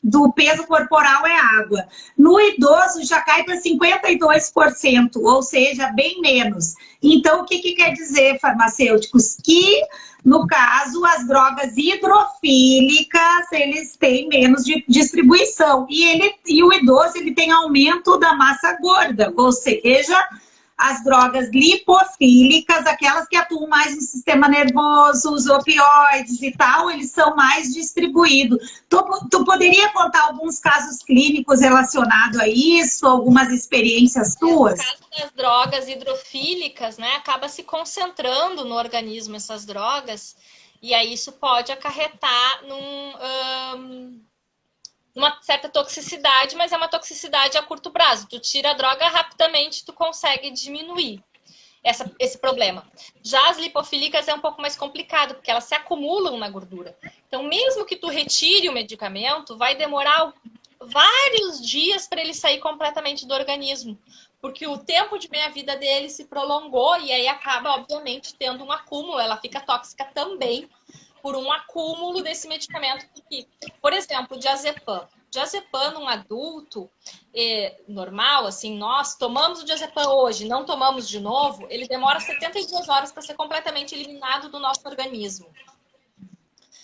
do peso corporal é água. No idoso já cai para 52%, ou seja, bem menos. Então, o que quer dizer, farmacêuticos? Que, no caso, as drogas hidrofílicas, eles têm menos de distribuição. E o idoso, ele tem aumento da massa gorda, ou seja, as drogas lipofílicas, aquelas que atuam mais no sistema nervoso, os opioides e tal, eles são mais distribuídos. Tu poderia contar alguns casos clínicos relacionados a isso, algumas experiências tuas? No caso das drogas hidrofílicas, né, acaba se concentrando no organismo essas drogas, e aí isso pode acarretar uma certa toxicidade, mas é uma toxicidade a curto prazo. Tu tira a droga rapidamente, tu consegue diminuir esse problema. Já as lipofílicas é um pouco mais complicado, porque elas se acumulam na gordura. Então, mesmo que tu retire o medicamento, vai demorar vários dias para ele sair completamente do organismo, porque o tempo de meia-vida dele se prolongou e aí acaba, obviamente, tendo um acúmulo. Ela fica tóxica também por um acúmulo desse medicamento. Por exemplo, diazepam. diazepam num adulto normal, assim, nós tomamos o diazepam hoje, não tomamos de novo, ele demora 72 horas para ser completamente eliminado do nosso organismo.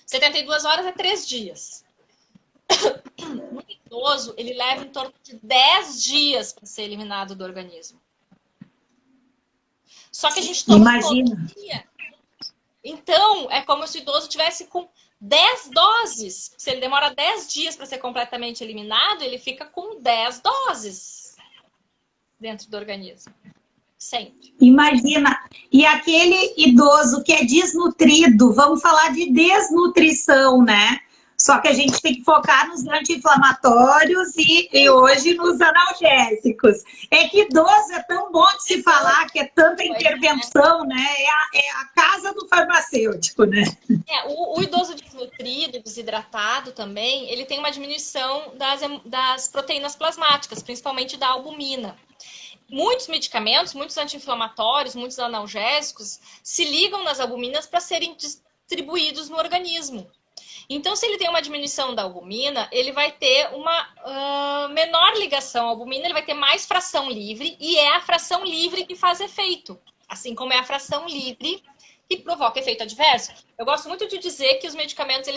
72 horas é 3 dias. No idoso, ele leva em torno de 10 dias para ser eliminado do organismo. Só que a gente toma todo dia. Então, é como se o idoso tivesse com 10 doses. Se ele demora 10 dias para ser completamente eliminado, ele fica com 10 doses dentro do organismo. Sempre. Imagina. E aquele idoso que é desnutrido, vamos falar de desnutrição, né? Só que a gente tem que focar nos anti-inflamatórios e hoje nos analgésicos. É que idoso é tão bom de se falar, que é tanta intervenção, né? É a casa do farmacêutico, né? O idoso desnutrido, desidratado também, ele tem uma diminuição das proteínas plasmáticas, principalmente da albumina. Muitos medicamentos, muitos anti-inflamatórios, muitos analgésicos se ligam nas albuminas para serem distribuídos no organismo. Então, se ele tem uma diminuição da albumina, ele vai ter uma menor ligação à albumina, ele vai ter mais fração livre, e é a fração livre que faz efeito. Assim como é a fração livre que provoca efeito adverso. Eu gosto muito de dizer que os medicamentos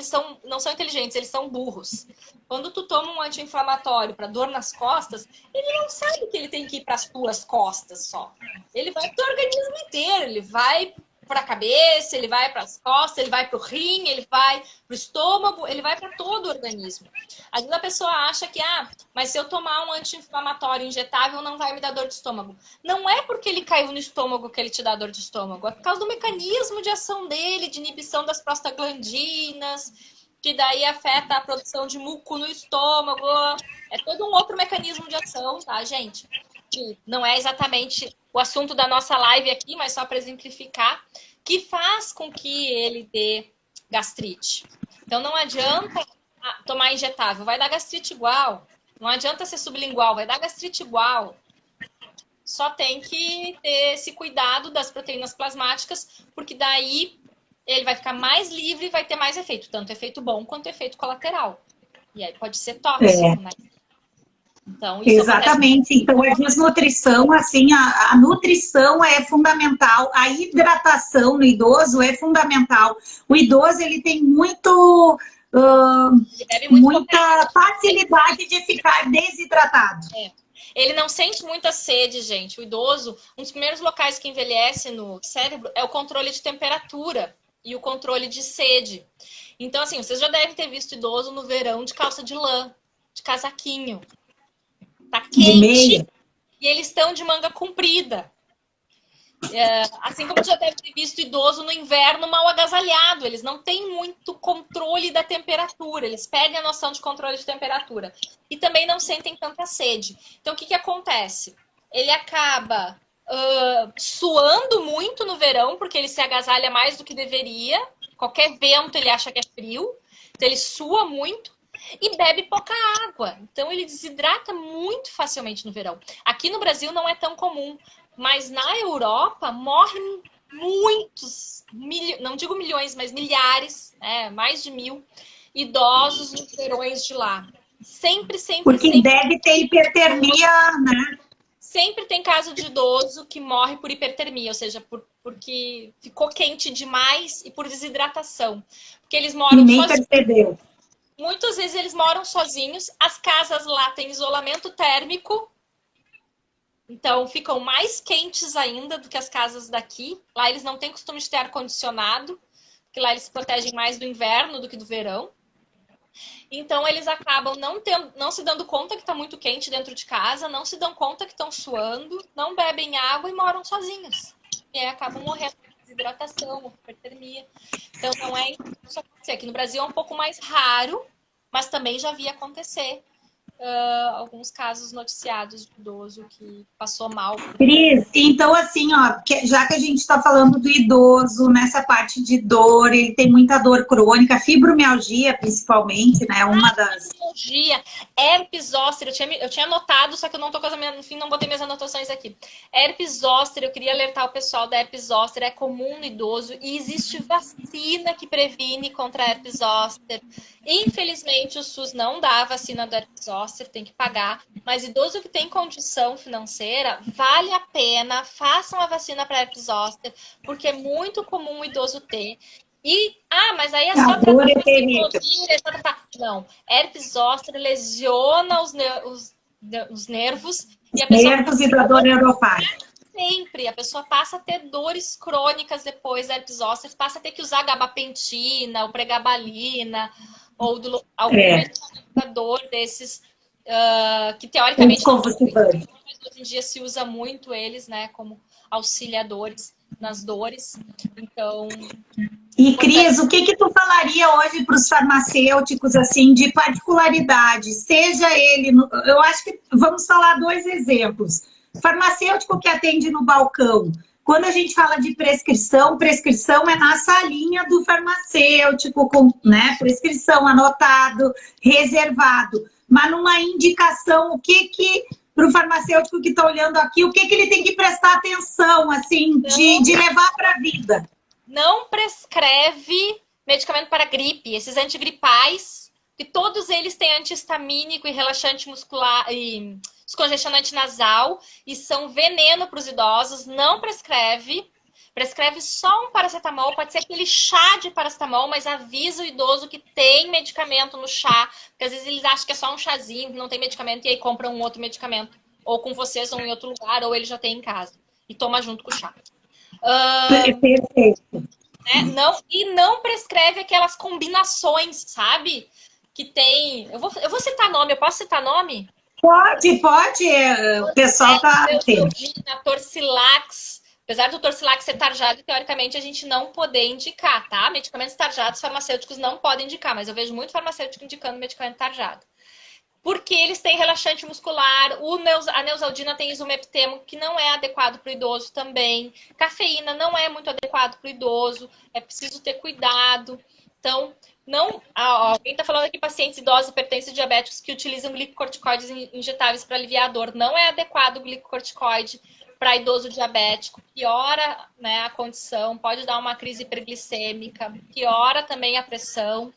não são inteligentes, eles são burros. Quando tu toma um anti-inflamatório para dor nas costas, ele não sabe que ele tem que ir para as tuas costas só. Ele vai para o organismo inteiro, ele vai para a cabeça, ele vai para as costas, ele vai para o rim, ele vai para o estômago, ele vai para todo o organismo. Às vezes a pessoa acha que, mas se eu tomar um anti-inflamatório injetável não vai me dar dor de estômago. Não é porque ele caiu no estômago que ele te dá dor de estômago, é por causa do mecanismo de ação dele, de inibição das prostaglandinas, que daí afeta a produção de muco no estômago. É todo um outro mecanismo de ação, tá, gente? Que não é exatamente o assunto da nossa live aqui, mas só para exemplificar, que faz com que ele dê gastrite. Então não adianta tomar injetável, vai dar gastrite igual. Não adianta ser sublingual, vai dar gastrite igual. Só tem que ter esse cuidado das proteínas plasmáticas, porque daí ele vai ficar mais livre e vai ter mais efeito, tanto efeito bom quanto efeito colateral. E aí pode ser tóxico, né? Então, isso exatamente. Então, a desnutrição, assim, a nutrição é fundamental, a hidratação no idoso é fundamental. O idoso, ele tem muita facilidade de ficar desidratado. Ele não sente muita sede, gente. O idoso, um dos primeiros locais que envelhece no cérebro é o controle de temperatura e o controle de sede. Então, assim, vocês já devem ter visto idoso no verão de calça de lã, de casaquinho. Tá quente e eles estão de manga comprida. Assim como já deve ter visto idoso no inverno mal agasalhado. Eles não têm muito controle da temperatura. Eles perdem a noção de controle de temperatura. E também não sentem tanta sede. Então, o que acontece? Ele acaba suando muito no verão, porque ele se agasalha mais do que deveria. Qualquer vento ele acha que é frio. Então, ele sua muito. E bebe pouca água. Então, ele desidrata muito facilmente no verão. Aqui no Brasil não é tão comum. Mas na Europa morrem muitos, não digo milhões, mas milhares, mais de 1000 idosos nos verões de lá. Sempre. Porque deve ter hipertermia, né? Sempre tem caso de idoso que morre por hipertermia, ou seja, porque ficou quente demais e por desidratação. Porque eles moram e nem percebeu. Muitas vezes eles moram sozinhos, as casas lá têm isolamento térmico, então ficam mais quentes ainda do que as casas daqui. Lá eles não têm costume de ter ar-condicionado, porque lá eles se protegem mais do inverno do que do verão. Então eles acabam não se dando conta que está muito quente dentro de casa, não se dão conta que estão suando, não bebem água e moram sozinhos. E aí acabam morrendo de desidratação, hipertermia. Então não é isso acontecer. Aqui no Brasil é um pouco mais raro, mas também já vi acontecer alguns casos noticiados de idoso que passou mal. Cris, então assim, já que a gente está falando do idoso, nessa parte de dor, ele tem muita dor crônica, fibromialgia principalmente, né? Uma das... fibromialgia, herpes zoster, eu tinha anotado, só que eu não tô com as minhas, no fim não botei minhas anotações aqui. Herpes zoster, eu queria alertar o pessoal da herpes zoster, é comum no idoso e existe vacina que previne contra a herpes zoster. Infelizmente o SUS não dá a vacina do herpes zoster, tem que pagar, mas idoso que tem condição financeira, vale a pena, façam a vacina para herpes zoster, porque é muito comum o idoso ter. E, mas aí é só tratar com ciclovir, Não, herpes zoster lesiona os nervos e a pessoa Nervos e da dor neuropática. sempre. A pessoa passa a ter dores crônicas depois da herpes zoster, passa a ter que usar gabapentina, ou pregabalina, ou algum medicador desses que teoricamente não são muito, mas hoje em dia se usa muito eles, né, como auxiliadores nas dores. Então... E, Cris, o que tu falaria hoje para os farmacêuticos, assim, de particularidade? Seja ele... Eu acho que vamos falar 2 exemplos. Farmacêutico que atende no balcão. Quando a gente fala de prescrição, prescrição é na salinha do farmacêutico, com, né, prescrição anotado, reservado. Mas numa indicação, o que para o farmacêutico que está olhando aqui, o que ele tem que prestar atenção, assim, de levar para a vida? Não prescreve medicamento para gripe, esses antigripais, que todos eles têm antihistamínico e relaxante muscular e descongestionante nasal e são veneno para os idosos. Não prescreve. Prescreve só um paracetamol, pode ser aquele chá de paracetamol, mas avisa o idoso que tem medicamento no chá, porque às vezes eles acham que é só um chazinho, que não tem medicamento, e aí compram um outro medicamento, ou com vocês, ou em outro lugar, ou ele já tem em casa, e toma junto com o chá. Perfeito. Não prescreve aquelas combinações, sabe? Que tem... Eu vou citar nome, eu posso citar nome? Pode. O pessoal tá... Torcilax. Apesar do Torcilax ser tarjado, teoricamente a gente não poder indicar, tá? Medicamentos tarjados, farmacêuticos não podem indicar, mas eu vejo muito farmacêutico indicando medicamento tarjado. Porque eles têm relaxante muscular, a neosaldina tem isomeptemo, que não é adequado para o idoso também. Cafeína não é muito adequado para o idoso, é preciso ter cuidado. Então, alguém está falando aqui pacientes idosos, hipertensos e diabéticos que utilizam glicocorticoides injetáveis para aliviar a dor. Não é adequado o glicocorticoide para idoso diabético, piora, né, a condição, pode dar uma crise hiperglicêmica, piora também a pressão.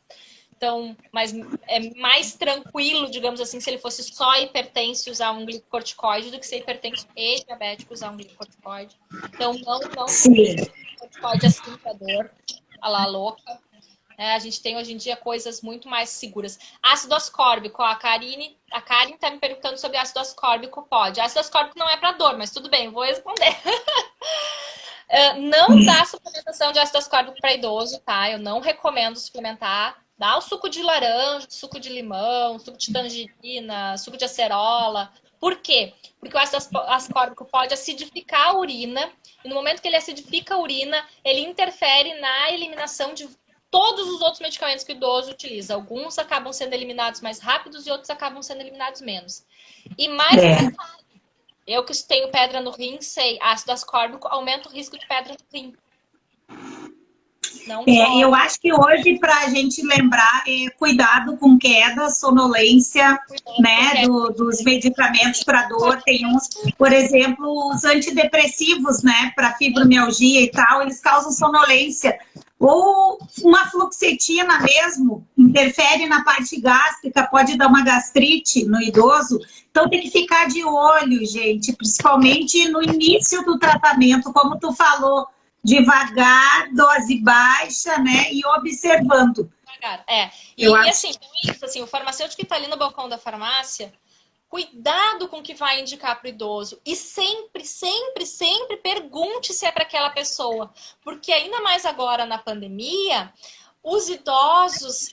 Então, mas é mais tranquilo, digamos assim, se ele fosse só hipertenso usar um glicocorticoide do que ser hipertenso e diabético usar um glicocorticoide. Então, não glicocorticoide assim para dor, a la louca. A gente tem hoje em dia coisas muito mais seguras. Ácido ascórbico, a Karen está me perguntando sobre ácido ascórbico, pode. Ácido ascórbico não é para dor, mas tudo bem, vou responder. Não dá suplementação de ácido ascórbico para idoso, tá? Eu não recomendo suplementar. Dá o suco de laranja, suco de limão, suco de tangerina, suco de acerola. Por quê? Porque o ácido ascórbico pode acidificar a urina, e no momento que ele acidifica a urina, ele interfere na eliminação de todos os outros medicamentos que o idoso utiliza. Alguns acabam sendo eliminados mais rápidos e outros acabam sendo eliminados menos. E mais eu que tenho pedra no rim, sei, ácido ascórbico aumenta o risco de pedra no rim. Eu acho que hoje, para a gente lembrar, cuidado com queda, sonolência, né, dos medicamentos para dor. Tem uns, por exemplo, os antidepressivos, né, para fibromialgia e tal, eles causam sonolência. Ou uma fluoxetina mesmo, interfere na parte gástrica, pode dar uma gastrite no idoso. Então tem que ficar de olho, gente, principalmente no início do tratamento, como tu falou, devagar, dose baixa, né, e observando. Assim, o farmacêutico que está ali no balcão da farmácia, cuidado com o que vai indicar para o idoso. E sempre, sempre, sempre pergunte se é para aquela pessoa. Porque ainda mais agora na pandemia, os idosos,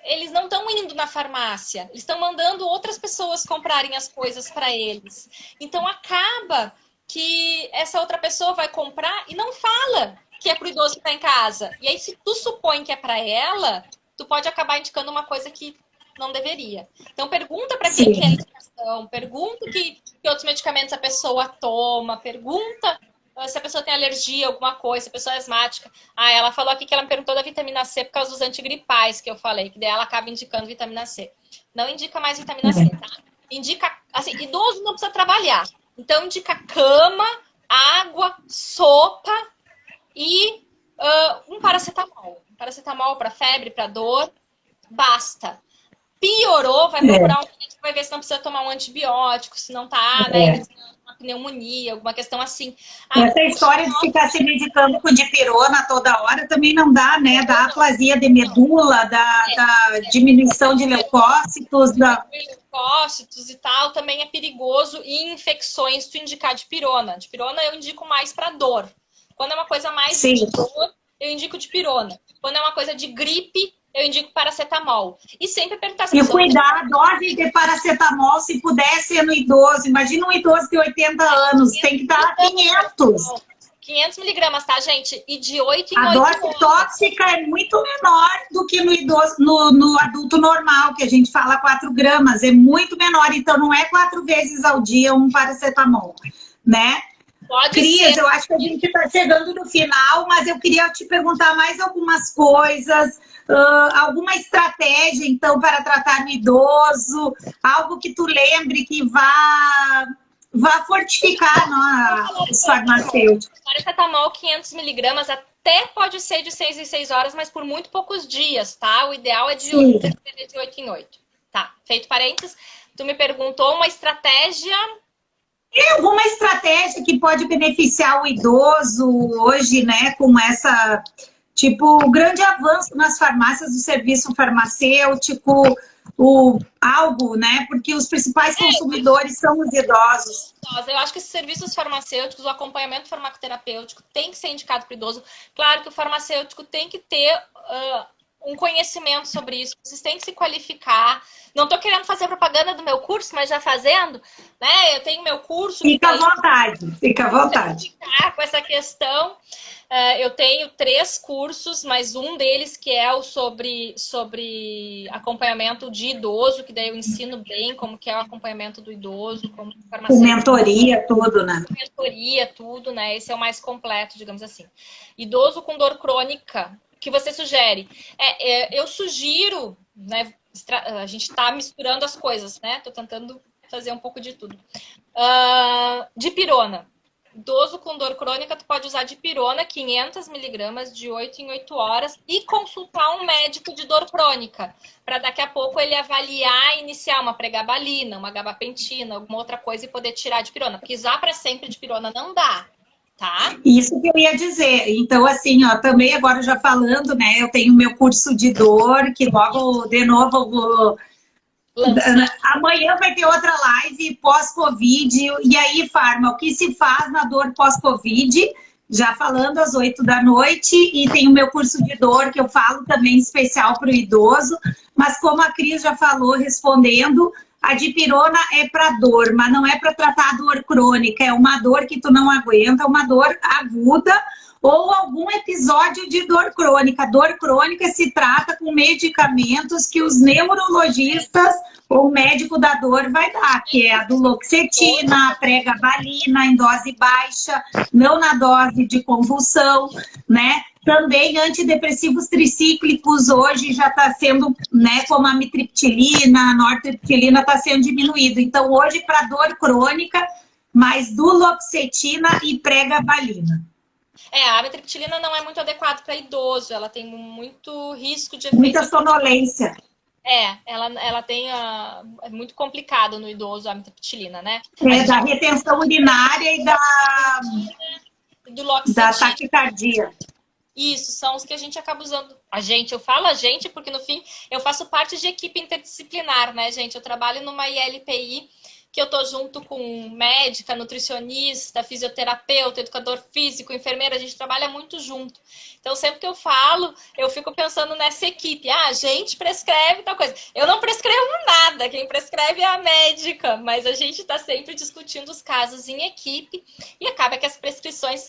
eles não estão indo na farmácia. Eles estão mandando outras pessoas comprarem as coisas para eles. Então acaba que essa outra pessoa vai comprar e não fala que é para o idoso que está em casa. E aí, se tu supõe que é para ela, tu pode acabar indicando uma coisa que não deveria. Então, pergunta para quem que é a indicação, pergunta que outros medicamentos a pessoa toma, pergunta se a pessoa tem alergia a alguma coisa, se a pessoa é asmática. Ah, ela falou aqui que ela me perguntou da vitamina C por causa dos antigripais que eu falei, que daí ela acaba indicando vitamina C. Não indica mais vitamina C, tá? Indica, assim, idoso não precisa trabalhar. Então, indica cama, água, sopa e um paracetamol. Um paracetamol para febre, para dor, basta. Piorou, vai procurar um médico, vai ver se não precisa tomar um antibiótico, se não tá, né, uma pneumonia, alguma questão assim. Essa história de ficar se medicando com dipirona toda hora também não dá, né? Dá aplasia de medula, da diminuição de leucócitos, Leucócitos e tal, também é perigoso. E infecções, tu indicar dipirona. Dipirona eu indico mais para dor. Quando é uma coisa mais de dor, eu indico dipirona. Quando é uma coisa de gripe, eu indico paracetamol. E sempre perguntar se e cuidar a dose de paracetamol, se puder ser no idoso. Imagina um idoso de 80 anos, tem que dar 500. 500 miligramas, tá, gente? E de 8 em 8 A dose tóxica é muito menor do que no idoso, no adulto normal, que a gente fala 4 gramas. É muito menor, então não é 4 vezes ao dia um paracetamol, né? Cris, eu acho que a gente está chegando no final, mas eu queria te perguntar mais algumas coisas, alguma estratégia, então, para tratar o idoso, algo que tu lembre que vá fortificar os farmacêuticos. Paracetamol 500 miligramas até pode ser de 6 em 6 horas, mas por muito poucos dias, tá? O ideal é de 8 em 8. Tá, feito parênteses. Tu me perguntou uma estratégia... Tem alguma estratégia que pode beneficiar o idoso hoje, né, com essa, tipo, o grande avanço nas farmácias do serviço farmacêutico, algo, né, porque os principais consumidores são os idosos. Eu acho que esses serviços farmacêuticos, o acompanhamento farmacoterapêutico tem que ser indicado para o idoso. Claro que o farmacêutico tem que ter um conhecimento sobre isso, vocês têm que se qualificar. Não estou querendo fazer propaganda do meu curso, mas já fazendo, né? Eu tenho meu curso. Fica à vontade, fica à vontade. Com essa questão, eu tenho 3 cursos, mas um deles que é o sobre acompanhamento de idoso, que daí eu ensino bem como que é o acompanhamento do idoso, como com mentoria, tudo, né? Mentoria, tudo, né? Esse é o mais completo, digamos assim. Idoso com dor crônica, o que você sugere? Eu sugiro, né? A gente está misturando as coisas, né? Tô tentando fazer um pouco de tudo. Dipirona. Idoso com dor crônica, tu pode usar dipirona, 500 miligramas, de 8 em 8 horas, e consultar um médico de dor crônica, para daqui a pouco ele avaliar e iniciar uma pregabalina, uma gabapentina, alguma outra coisa e poder tirar a dipirona. Porque usar para sempre dipirona não dá. Tá? Isso que eu ia dizer. Então, assim, ó, também agora já falando, né? Eu tenho meu curso de dor, que logo, de novo, eu vou... Amanhã vai ter outra live pós-Covid. E aí, Farma, o que se faz na dor pós-Covid? Já falando às 8 da noite. E tem o meu curso de dor, que eu falo também especial para o idoso. Mas como a Cris já falou, respondendo... A dipirona é para dor, mas não é para tratar a dor crônica. É uma dor que tu não aguenta, uma dor aguda ou algum episódio de dor crônica. Dor crônica se trata com medicamentos que os neurologistas ou o médico da dor vai dar, que é a duloxetina, a pregabalina em dose baixa, não na dose de convulsão, né? Também antidepressivos tricíclicos hoje já está sendo, né, como a amitriptilina, a nortriptilina está sendo diminuído. Então, hoje, para dor crônica, mais duloxetina e pregabalina. A amitriptilina não é muito adequada para idoso, ela tem muito risco de efeito. Muita sonolência. Ela tem... é muito complicado no idoso a amitriptilina, né? Da retenção urinária e da taquicardia. Isso, são os que a gente acaba usando. Eu falo a gente porque no fim eu faço parte de equipe interdisciplinar, né, gente? Eu trabalho numa ILPI que eu tô junto com médica, nutricionista, fisioterapeuta, educador físico, enfermeira, a gente trabalha muito junto. Então, sempre que eu falo, eu fico pensando nessa equipe. A gente prescreve tal coisa. Eu não prescrevo nada, quem prescreve é a médica, mas a gente está sempre discutindo os casos em equipe e acaba que as prescrições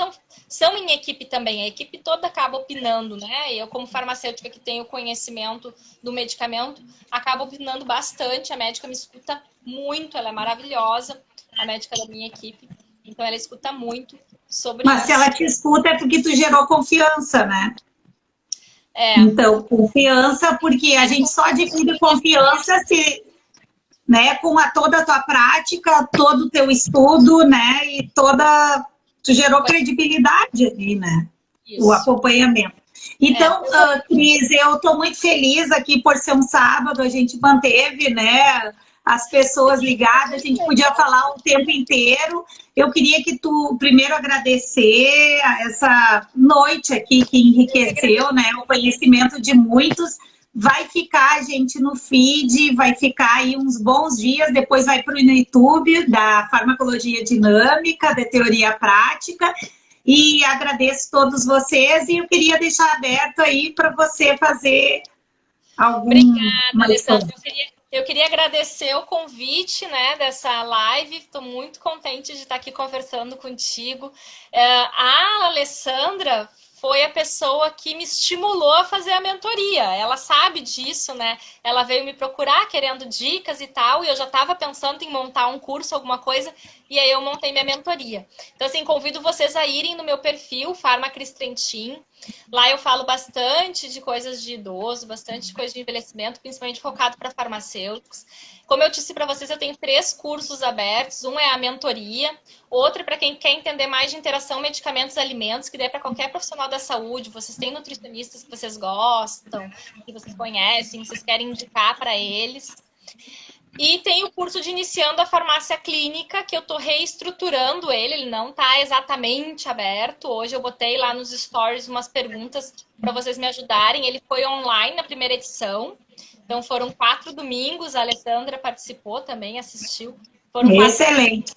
são em equipe também. A equipe toda acaba opinando, né? Eu, como farmacêutica que tenho conhecimento do medicamento, acabo opinando bastante. A médica me escuta muito, ela é maravilhosa, a médica da minha equipe. Então, ela escuta muito sobre Mas isso. se ela te escuta é porque tu gerou confiança, né? É, Então, confiança, porque a gente só adquire confiança se, né, com toda a tua prática, todo o teu estudo, né, e tu gerou credibilidade ali, né, o isso. acompanhamento. Então, Cris, eu estou muito feliz aqui por ser um sábado, a gente manteve, né, as pessoas ligadas, a gente podia falar o tempo inteiro. Eu queria que tu primeiro agradecer essa noite aqui que enriqueceu, né, o conhecimento de muitos. Vai ficar, gente, no feed, vai ficar aí uns bons dias, depois vai para o YouTube da farmacologia dinâmica, da teoria prática. E agradeço todos vocês e eu queria deixar aberto aí para você fazer Obrigada, Alessandra. Eu queria agradecer o convite, né, dessa live. Estou muito contente de estar aqui conversando contigo. A Alessandra foi a pessoa que me estimulou a fazer a mentoria. Ela sabe disso, né? Ela veio me procurar querendo dicas e tal, e eu já estava pensando em montar um curso, alguma coisa, e aí eu montei minha mentoria. Então, assim, convido vocês a irem no meu perfil, Farmacris Trentin. Lá eu falo bastante de coisas de idoso, bastante de coisas de envelhecimento, principalmente focado para farmacêuticos. Como eu disse para vocês, eu tenho 3 cursos abertos. Um é a mentoria, outro é para quem quer entender mais de interação medicamentos-alimentos, que daí é para qualquer profissional da saúde. Vocês têm nutricionistas que vocês gostam, que vocês conhecem, vocês querem indicar para eles. E tem o curso de Iniciando a Farmácia Clínica, que eu estou reestruturando ele não está exatamente aberto. Hoje eu botei lá nos stories umas perguntas para vocês me ajudarem. Ele foi online na primeira edição. Então foram 4 domingos, a Alessandra participou também, assistiu. Foram 4... Excelente.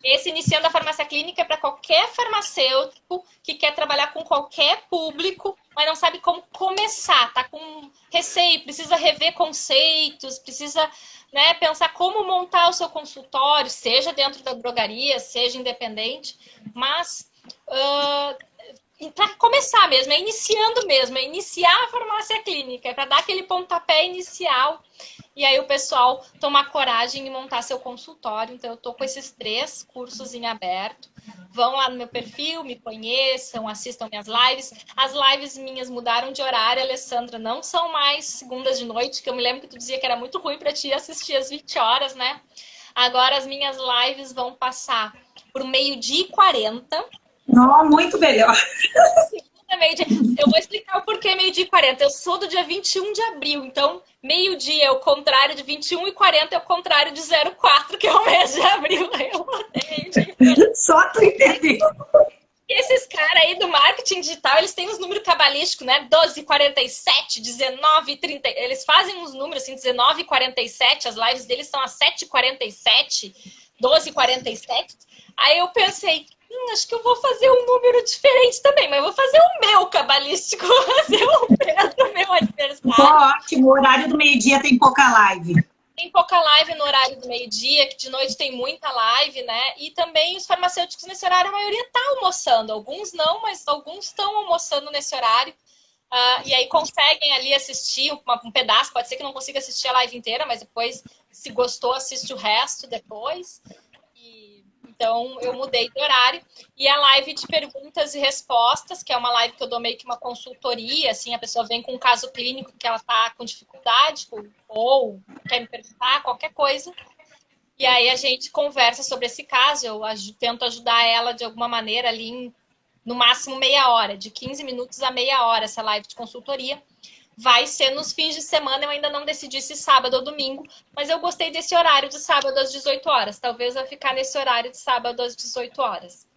Esse Iniciando a Farmácia Clínica é para qualquer farmacêutico que quer trabalhar com qualquer público, mas não sabe como começar, tá com receio, precisa rever conceitos, precisa, né, pensar como montar o seu consultório, seja dentro da drogaria, seja independente, mas para começar mesmo, é iniciando mesmo, é iniciar a farmácia clínica, é para dar aquele pontapé inicial e aí o pessoal tomar coragem e montar seu consultório. Então eu tô com esses 3 cursos em aberto. Vão lá no meu perfil, me conheçam, assistam minhas lives. As lives minhas mudaram de horário, Alessandra, não são mais segundas de noite, que eu me lembro que tu dizia que era muito ruim para ti assistir às 20 horas, né? Agora as minhas lives vão passar por 12h40. Não, muito melhor. Eu vou explicar o porquê 12h40. Eu sou do dia 21 de abril, então meio-dia é o contrário de 21h40, é o contrário de 04, que é o mês de abril. Só tu entendeu. Esses caras aí do marketing digital, eles têm uns números cabalísticos, né? 12h47, 19h30. Eles fazem uns números assim, 19h47, as lives deles são às 7h47, 12h47. Aí eu pensei, acho que eu vou fazer um número diferente também, mas eu vou fazer o meu cabalístico, vou fazer o meu aniversário. Ótimo, o horário do meio-dia tem pouca live. Tem pouca live no horário do meio-dia, que de noite tem muita live, né? E também os farmacêuticos nesse horário, a maioria tá almoçando. Alguns não, mas alguns estão almoçando nesse horário. E aí conseguem ali assistir um pedaço. Pode ser que não consiga assistir a live inteira, mas depois, se gostou, assiste o resto depois. Então, eu mudei de horário. E a live de perguntas e respostas, que é uma live que eu dou meio que uma consultoria, assim, a pessoa vem com um caso clínico que ela tá com dificuldade, ou quer me perguntar qualquer coisa. E aí a gente conversa sobre esse caso, eu tento ajudar ela de alguma maneira ali, no máximo meia hora, de 15 minutos a meia hora, essa live de consultoria. Vai ser nos fins de semana, eu ainda não decidi se sábado ou domingo, mas eu gostei desse horário de sábado às 18 horas. Talvez eu ficar nesse horário de sábado às 18 horas.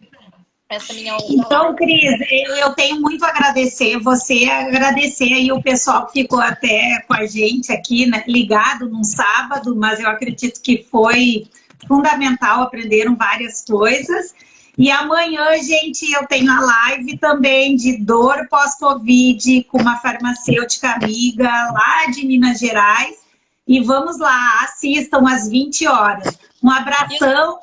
Essa é a minha outra Então, live. Cris, eu tenho muito a agradecer você, agradecer aí o pessoal que ficou até com a gente aqui, né, ligado num sábado, mas eu acredito que foi fundamental, aprenderam várias coisas. E amanhã, gente, eu tenho a live também de dor pós-Covid com uma farmacêutica amiga lá de Minas Gerais. E vamos lá, assistam às 20 horas. Um abração.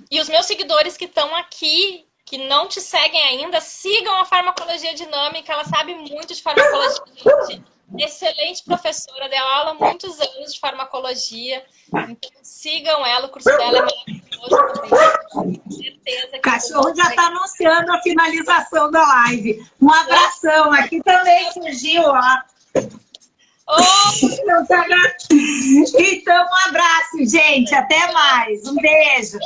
E os meus seguidores que estão aqui, que não te seguem ainda, sigam a Farmacologia Dinâmica. Ela sabe muito de farmacologia, gente. Excelente professora, deu aula há muitos anos de farmacologia. Então, sigam ela, o curso dela é maravilhoso também. Com certeza cachorro já está anunciando a finalização da live. Um abração. Aqui também surgiu, ó. Então, um abraço, gente. Até mais. Um beijo.